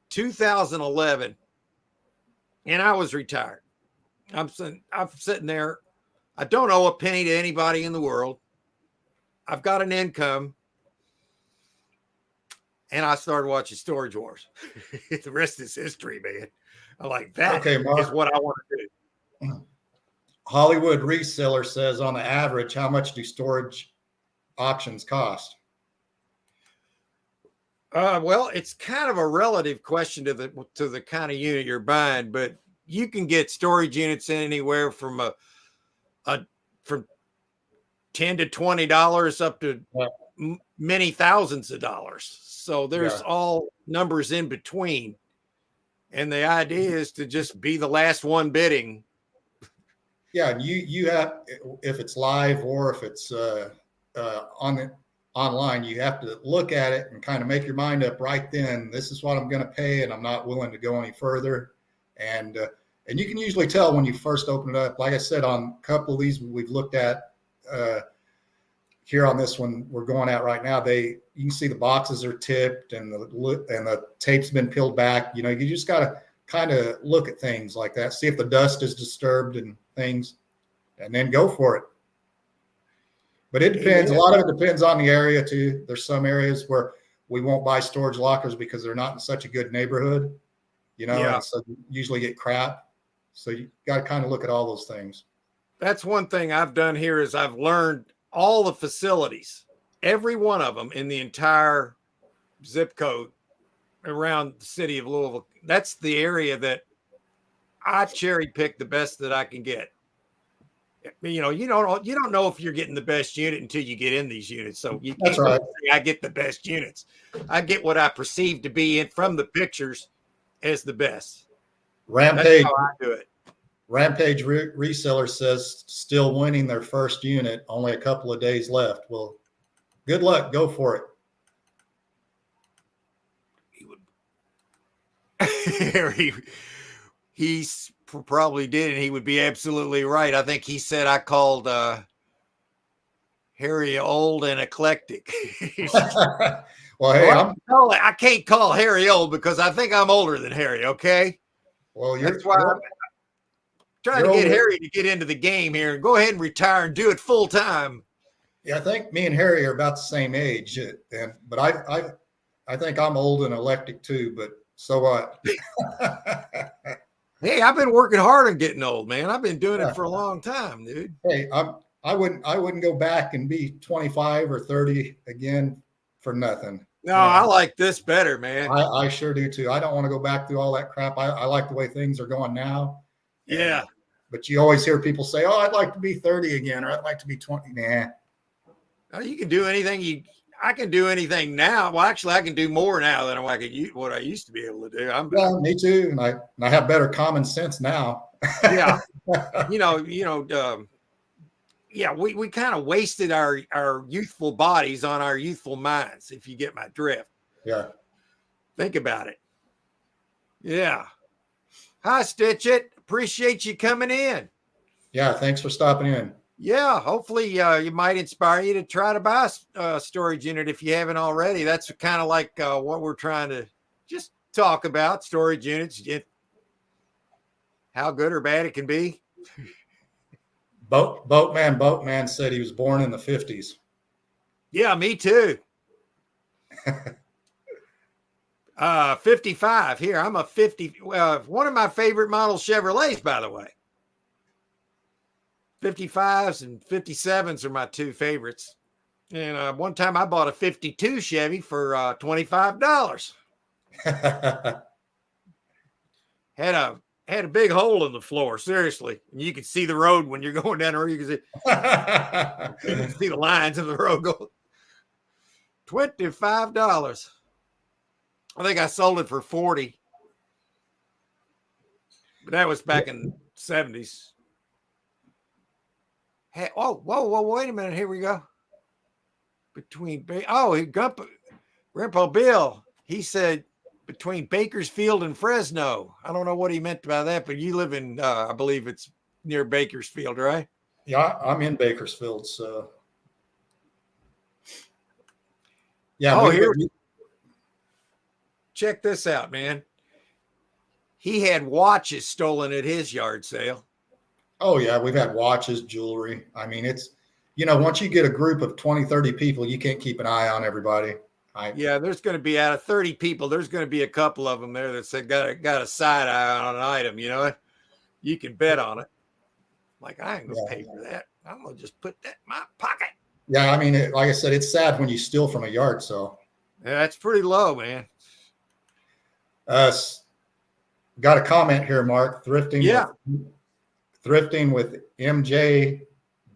2011, and I was retired. I'm sitting there. I don't owe a penny to anybody in the world. I've got an income. And I started watching Storage Wars. The rest is history, man. I'm like, that is what I want to do. Hollywood Reseller says, on the average, how much do storage auctions cost? Well, it's kind of a relative question to the kind of unit you're buying, but you can get storage units anywhere from from $10 to $20 up to many thousands of dollars. So there's all numbers in between. And the idea is to just be the last one bidding. Yeah, and you have, if it's live or if it's online, you have to look at it and kind of make your mind up right then. This is what I'm going to pay, and I'm not willing to go any further. And you can usually tell when you first open it up. Like I said, on a couple of these we've looked at here on this one we're going at right now, you can see the boxes are tipped and the tape's been peeled back. You just got to kind of look at things like that, see if the dust is disturbed and things, and then go for it. But it depends. A lot of it depends on the area too. There's some areas where we won't buy storage lockers because they're not in such a good neighborhood, and so you usually get crap. So you got to kind of look at all those things. That's one thing I've done here is I've learned all the facilities, every one of them in the entire zip code around the city of Louisville. That's the area that I cherry pick the best that I can get. You don't know if you're getting the best unit until you get in these units. So you can't say I get the best units. I get what I perceive to be from the pictures as the best. Rampage. That's how I do it. Rampage Reseller says still winning their first unit, only a couple of days left. Well, good luck. Go for it. He probably did, and he would be absolutely right. I think he said I called Harry old and eclectic. Well, hey, I can't call Harry old because I think I'm older than Harry. Okay. Well, that's why I'm trying to get Harry to get into the game here and go ahead and retire and do it full time. Yeah, I think me and Harry are about the same age, but I think I'm old and eclectic too. But so what? Hey, I've been working hard on getting old, man. I've been doing it for a long time, dude. Hey, I wouldn't go back and be 25 or 30 again for nothing. No, I like this better, man. I sure do too. I don't want to go back through all that crap. I like the way things are going now. Yeah. But you always hear people say, "Oh, I'd like to be 30 again," or "I'd like to be 20." Nah. Oh, you can do anything. I can do anything now. Well, actually, I can do more now than what I used to be able to do. Well, me too, and I have better common sense now. Yeah. Yeah, we kind of wasted our youthful bodies on our youthful minds, if you get my drift. Yeah. Think about it. Yeah. Hi, Stitch It. Appreciate you coming in. Yeah, thanks for stopping in. Yeah, hopefully you might inspire you to try to buy a storage unit if you haven't already. That's kind of like what we're trying to just talk about, storage units, how good or bad it can be. Boatman said he was born in the 50s. Yeah, me too. 55 here. I'm a 50. One of my favorite models Chevrolets, by the way. 55s and 57s are my two favorites. And one time I bought a 52 Chevy for $25. Had a big hole in the floor, seriously. And you could see the road when you're going down the road. You can see the lines of the road go. $25. I think I sold it for $40. But that was back in the 70s. Hey, whoa, wait a minute. Here we go. Grandpa Bill, he said between Bakersfield and Fresno. I don't know what he meant by that, but you live in, I believe it's near Bakersfield, right? Yeah, I'm in Bakersfield, so. Yeah. Check this out, man. He had watches stolen at his yard sale. Oh, yeah. We've had watches, jewelry. I mean, it's, once you get a group of 20, 30 people, you can't keep an eye on everybody. Yeah, there's going to be out of 30 people, there's going to be a couple of them there that said got a side eye on an item, you can bet on it. Like, I ain't going to pay for that. I'm going to just put that in my pocket. Yeah, I mean, like I said, it's sad when you steal from a yard sale. Yeah, that's pretty low, man. Got a comment here, Mark. Thrifting with MJ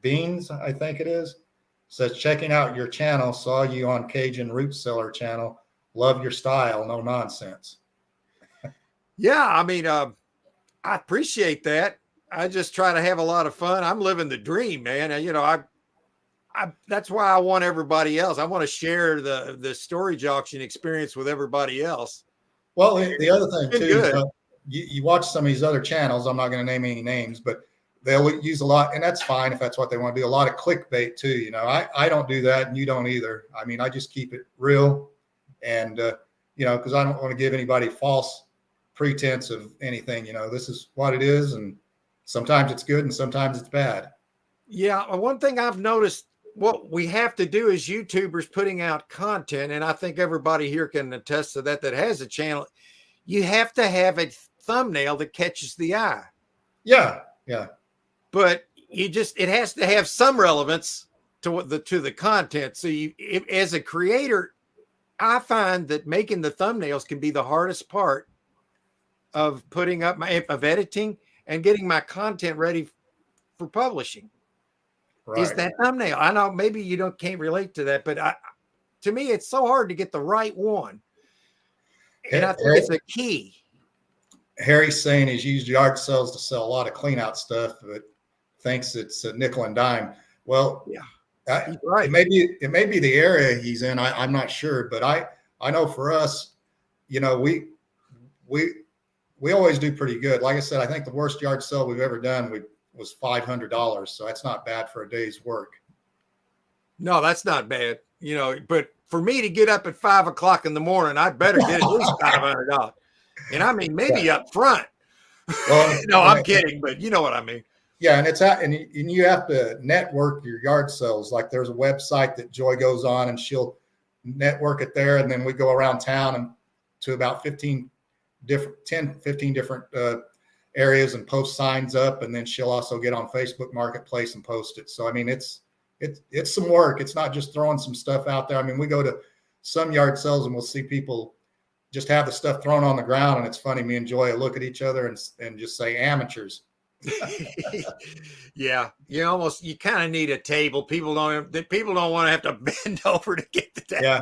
Beans, I think it is. Says, checking out your channel, saw you on Cajun Root Cellar channel. Love your style, no nonsense. Yeah, I mean, I appreciate that. I just try to have a lot of fun. I'm living the dream, man. That's why I want everybody else. I want to share the storage auction experience with everybody else. Well, the other thing too, you watch some of these other channels. I'm not going to name any names, but they'll use a lot, and that's fine if that's what they want to do. A lot of clickbait too. I don't do that, and you don't either. I mean, I just keep it real, and because I don't want to give anybody false pretense of anything. This is what it is, and sometimes it's good, and sometimes it's bad. Yeah, one thing I've noticed, what we have to do as YouTubers putting out content, and I think everybody here can attest to that has a channel, you have to have a thumbnail that catches the eye. Yeah. But it has to have some relevance to the content. So as a creator, I find that making the thumbnails can be the hardest part of putting up of editing and getting my content ready for publishing. Right. Is that thumbnail. I know maybe you can't relate to that, but to me, it's so hard to get the right one. And I think it's a key. Harry's saying he's used yard sales to sell a lot of clean out stuff, but thinks it's a nickel and dime. Well, yeah, he's right. It may be the area he's in. I'm not sure, but I know for us, you know, we always do pretty good. Like I said, I think the worst yard sale we've ever done was $500. So that's not bad for a day's work. No, that's not bad. You know, but for me to get up at 5 o'clock in the morning, I better get at least $500. And I mean, maybe up front. Well, no, I'm kidding, but you know what I mean. Yeah, and and you have to network your yard sales. Like there's a website that Joy goes on and she'll network it there, and then we go around town and to about 15 different areas and post signs up, and then she'll also get on Facebook Marketplace and post it. So I mean, it's some work. It's not just throwing some stuff out there. I mean, we go to some yard sales and we'll see people just have the stuff thrown on the ground, and it's funny. Me and Joy look at each other and just say amateurs. Yeah, you kind of need a table. People don't want to have to bend over to get the table. Yeah,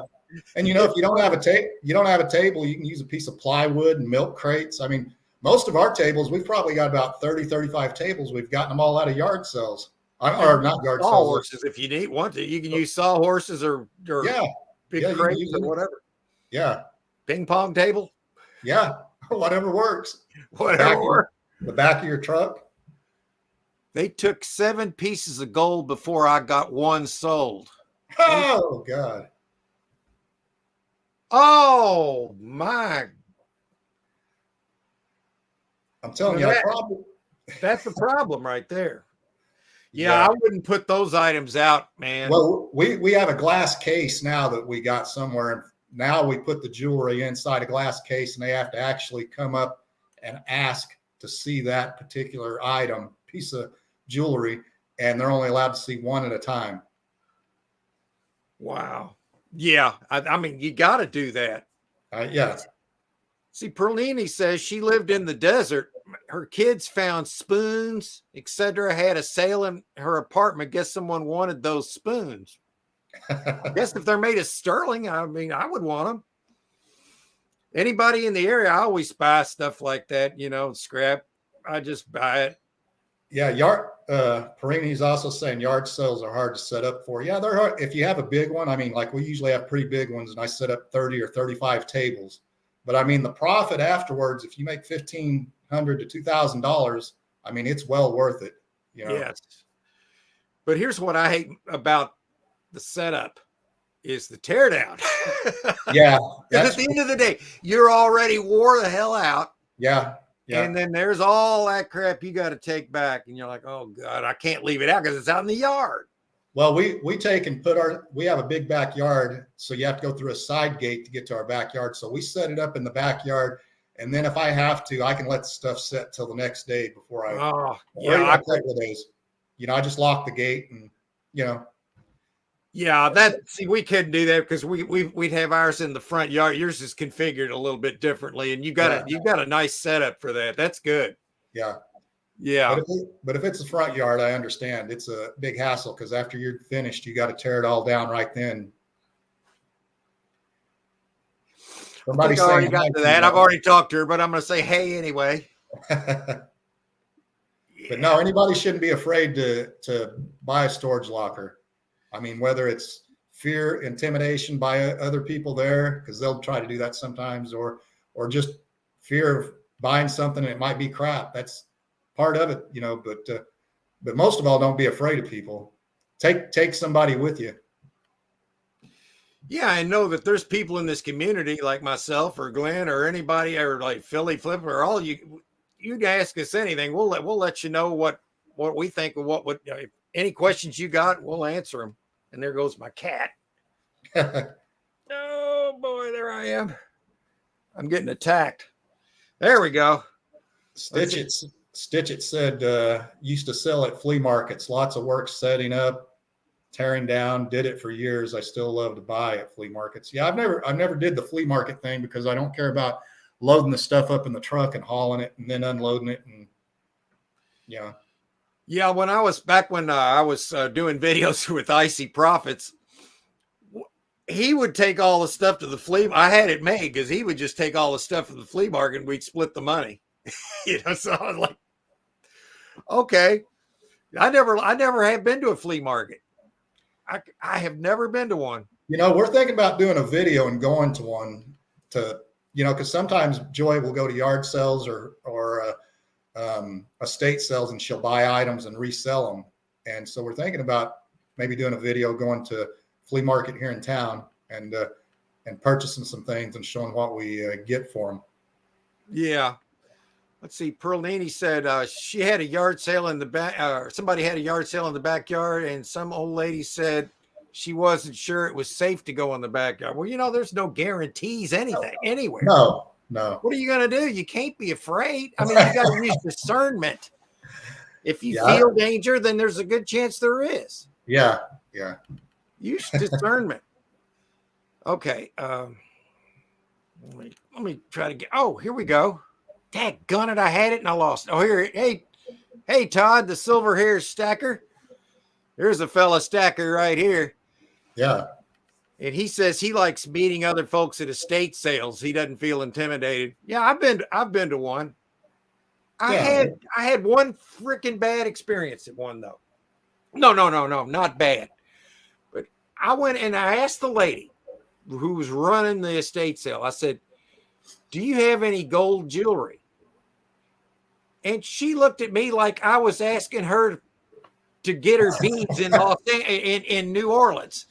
and you know, if you don't have a table, you can use a piece of plywood and milk crates. I mean, most of our tables, we've probably got about 35 tables. We've gotten them all out of yard sales, or not yard sales. Horses, if you need one, you can use sawhorses or big crates or whatever. Yeah, ping pong table. Yeah, whatever works. Whatever works. The back of your truck. They took 7 pieces of gold before I got one sold. Oh, God. Oh, my. I'm telling you, that's the problem right there. Yeah, I wouldn't put those items out, man. Well, we have a glass case now that we got somewhere. And now we put the jewelry inside a glass case, and they have to actually come up and ask to see that particular piece of jewelry, and they're only allowed to see one at a time. Wow. Yeah. I mean, you got to do that. Yeah. See, Perlini says she lived in the desert. Her kids found spoons, etc. Had a sale in her apartment. Guess someone wanted those spoons. I guess if they're made of sterling, I mean, I would want them. Anybody in the area, I always buy stuff like that, scrap. I just buy it. Yeah, Perini's also saying yard sales are hard to set up for. Yeah, they're hard. If you have a big one, I mean, like we usually have pretty big ones, and I set up 30 or 35 tables. But I mean, the profit afterwards, if you make $1,500 to $2,000, I mean, it's well worth it. Yes. But here's what I hate about the setup is the teardown. Yeah. At the end of the day, you're already wore the hell out. Yeah. Yeah. And then there's all that crap you got to take back. And you're like, oh, God, I can't leave it out because it's out in the yard. Well, we take and we have a big backyard. So you have to go through a side gate to get to our backyard. So we set it up in the backyard. And then if I have to, I can let the stuff sit till the next day before I, a couple of days. I just lock the gate and, Yeah, we couldn't do that because we'd have ours in the front yard. Yours is configured a little bit differently, and you've got a nice setup for that. That's good. Yeah, yeah. But if it's the front yard, I understand it's a big hassle because after you're finished, you got to tear it all down right then. Somebody's already got to that. I've already talked to her, but I'm going to say hey anyway. But no, anybody shouldn't be afraid to buy a storage locker. I mean, whether it's fear, intimidation by other people there, because they'll try to do that sometimes, or just fear of buying something and it might be crap. That's part of it, but most of all, don't be afraid of people. Take somebody with you. Yeah, I know that there's people in this community like myself or Glenn or anybody or like Philly Flipper or all you'd ask us anything. We'll let you know what we think of what would any questions you got, we'll answer them. And there goes my cat. Oh boy, there I am. I'm getting attacked. There we go. Stitch It said used to sell at flea markets. Lots of work setting up, tearing down. Did it for years. I still love to buy at flea markets. Yeah, I've never did the flea market thing because I don't care about loading the stuff up in the truck and hauling it and then unloading it and yeah. Yeah, when I was doing videos with Icy Profits, he would take all the stuff to the flea. I had it made because he would just take all the stuff to the flea market and we'd split the money. So I was like, okay. I never have been to a flea market. I have never been to one. We're thinking about doing a video and going to one to, because sometimes Joy will go to yard sales or estate sales, and she'll buy items and resell them. And so we're thinking about maybe doing a video going to flea market here in town and purchasing some things and showing what we get for them. Yeah. Let's see. Perlini said she had a yard sale in the back. Somebody had a yard sale in the backyard, and some old lady said she wasn't sure it was safe to go in the backyard. Well, there's no guarantees anything anywhere. No. What are you going to do? You can't be afraid. I mean, you got to use discernment. If you feel danger, then there's a good chance there is. Yeah. Use discernment. Okay. Let me try to get. Oh, here we go. Daggone it! I had it and I lost it. Oh, here. Hey, Todd, the silver hair stacker. There's a fella stacker right here. Yeah. And he says he likes meeting other folks at estate sales. He doesn't feel intimidated. Yeah, I've been to one. I had one freaking bad experience at one though. No, not bad. But I went and I asked the lady who was running the estate sale. I said, "Do you have any gold jewelry?" And she looked at me like I was asking her to get her beads in New Orleans.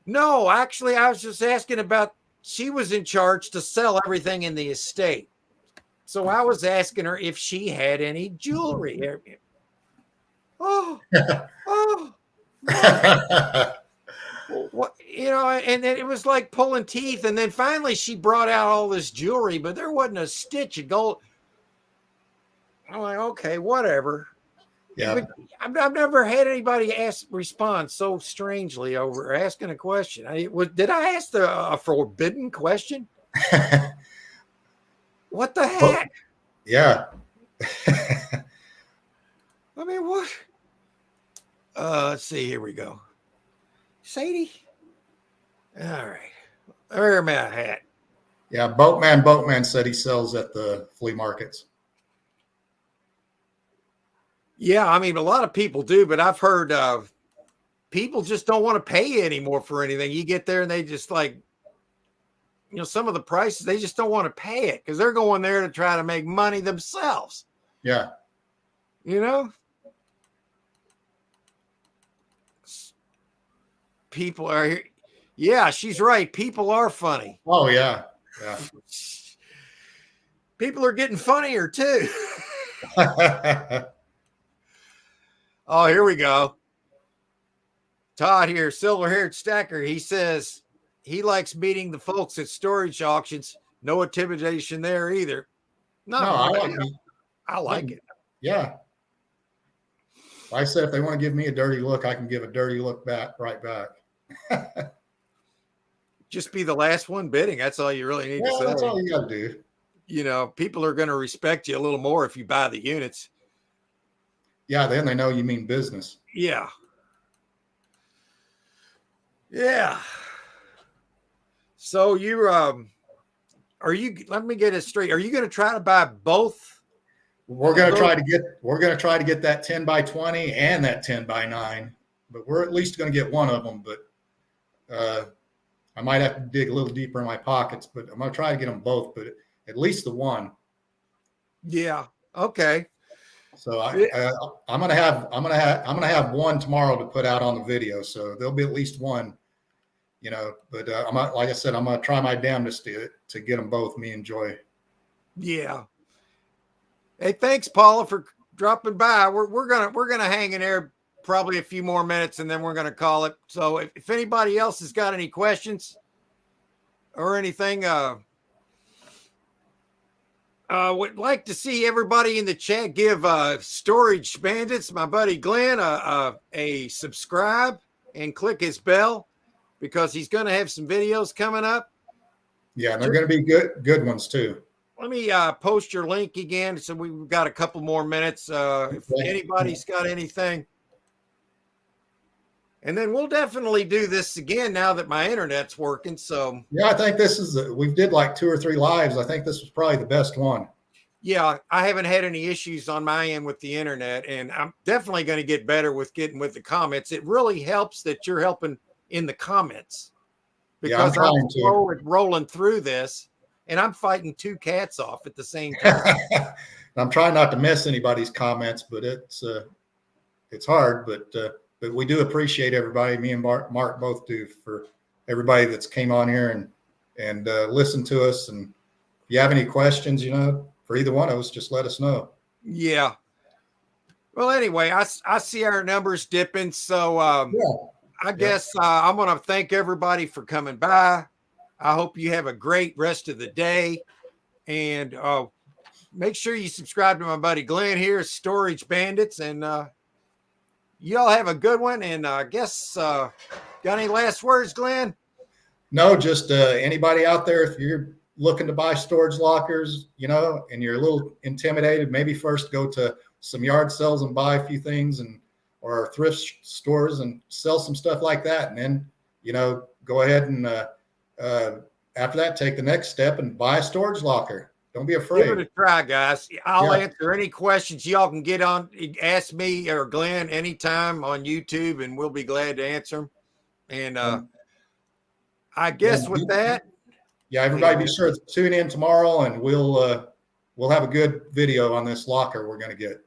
No, actually, I was just asking about. She was in charge to sell everything in the estate. So I was asking her if she had any jewelry. Oh. What, and then it was like pulling teeth. And then finally she brought out all this jewelry, but there wasn't a stitch of gold. I'm like, okay, whatever. Yeah. But I've never had anybody respond so strangely over asking a question. Did I ask a forbidden question? What the heck? Yeah. I mean, what? Let's see. Here we go. Sadie. All right. Where's my hat? Yeah. Boatman said he sells at the flea markets. Yeah, I mean, a lot of people do, but I've heard people just don't want to pay you anymore for anything. You get there and they just like, some of the prices, they just don't want to pay it because they're going there to try to make money themselves. Yeah. People are here. Yeah, she's right. People are funny. Oh, yeah. Yeah. People are getting funnier too. Oh, here we go. Todd here, silver-haired stacker. He says he likes meeting the folks at storage auctions. No intimidation there either. No, I like it. Yeah. I said if they want to give me a dirty look, I can give a dirty look right back. Just be the last one bidding. That's all you really need to say. That's all you got to do. People are going to respect you a little more if you buy the units. Yeah, then they know you mean business. Yeah. Yeah. So let me get it straight. Are you going to try to buy both? We're going to try to get that 10 by 20 and that 10 by 9, but we're at least going to get one of them. But I might have to dig a little deeper in my pockets, but I'm going to try to get them both, but at least the one. Yeah. Okay. So I'm gonna have one tomorrow to put out on the video. So there'll be at least one, But like I said, I'm gonna try my damnedest to get them both. Me and Joy. Yeah. Hey, thanks, Paula, for dropping by. We're gonna hang in there probably a few more minutes, and then we're gonna call it. So if anybody else has got any questions or anything, would like to see everybody in the chat give Storage Bandits, my buddy Glenn, a subscribe and click his bell because he's going to have some videos coming up. Yeah, and they're going to be good ones too. Let me post your link again. So we've got a couple more minutes. If anybody's got anything. And then we'll definitely do this again now that my internet's working. So Yeah, I think this is we did like 2 or 3 lives. I think this was probably the best one. yeah, I haven't had any issues on my end with the internet, and I'm definitely going to get better with getting with the comments. It really helps that you're helping in the comments Yeah, I'm because I'm trying to. rolling through this and I'm fighting 2 cats off at the same time. I'm trying not to miss anybody's comments, but it's hard. But we do appreciate everybody. Me and Mark both do, for everybody that's came on here and listened to us. And if you have any questions, for either one of us, just let us know. Yeah. Well, anyway, I see our numbers dipping. So I guess I'm going to thank everybody for coming by. I hope you have a great rest of the day. And make sure you subscribe to my buddy Glenn here, Storage Bandits. And y'all have a good one. And I guess, got any last words, Glenn? No, just anybody out there, if you're looking to buy storage lockers, and you're a little intimidated, maybe first go to some yard sales and buy a few things, or thrift stores and sell some stuff like that. And then, go ahead and after that, take the next step and buy a storage locker. Don't be afraid. Give it a try, guys. I'll answer any questions y'all can get on. Ask me or Glenn anytime on YouTube, and we'll be glad to answer them. And I guess with that, everybody be sure to tune in tomorrow, and we'll have a good video on this locker we're going to get.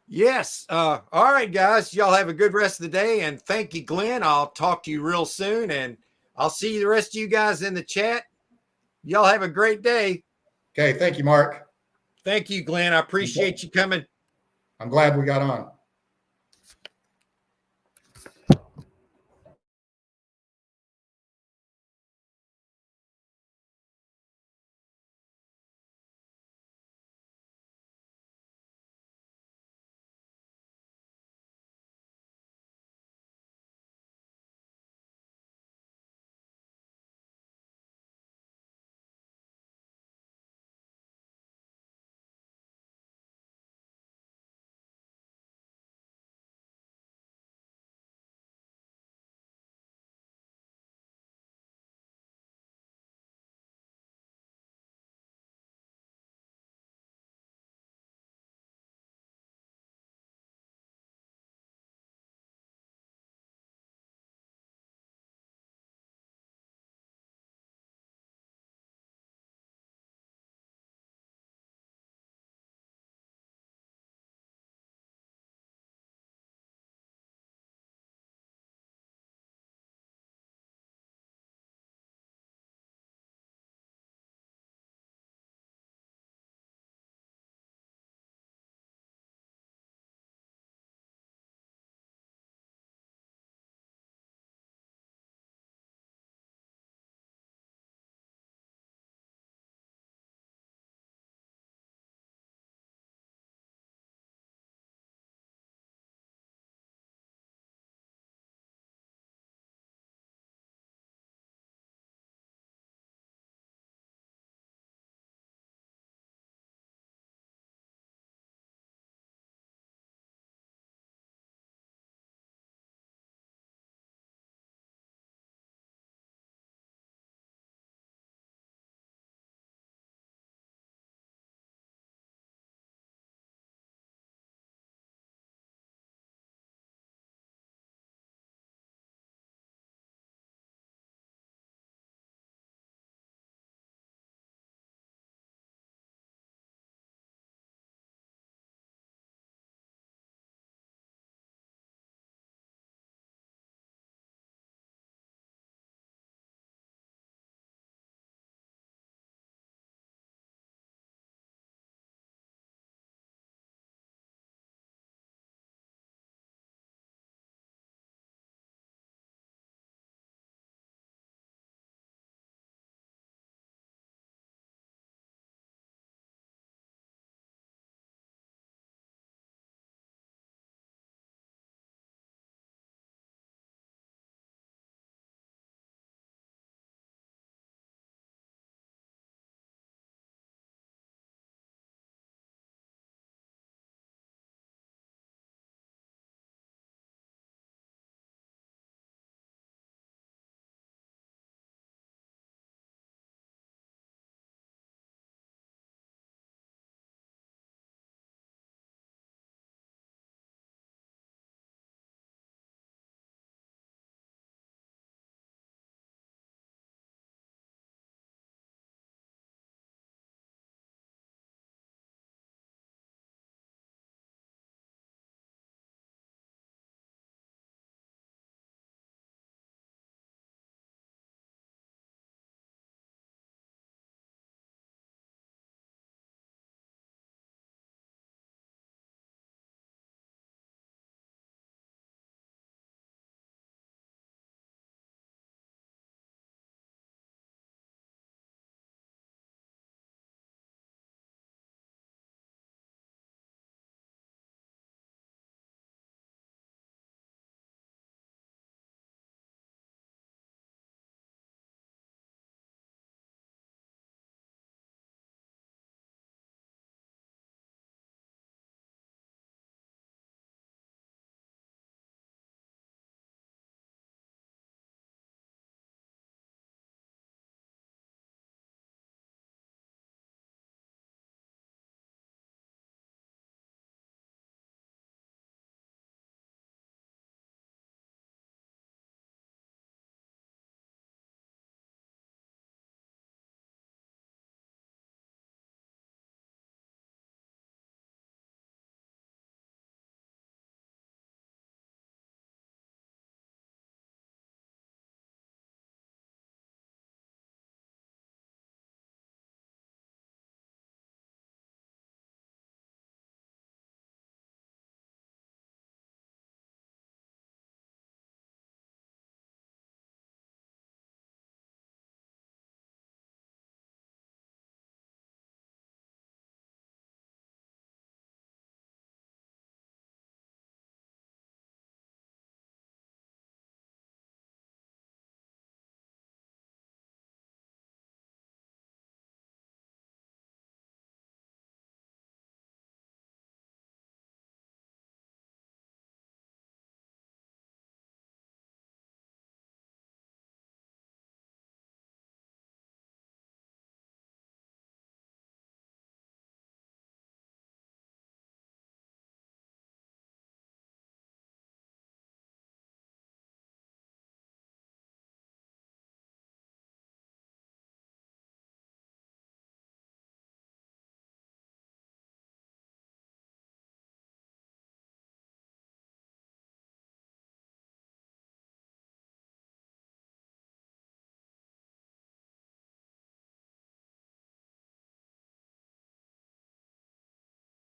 Yes. All right, guys. Y'all have a good rest of the day, and thank you, Glenn. I'll talk to you real soon, and I'll see the rest of you guys in the chat. Y'all have a great day. Okay. Thank you, Mark. Thank you, Glenn. I appreciate you coming. I'm glad we got on.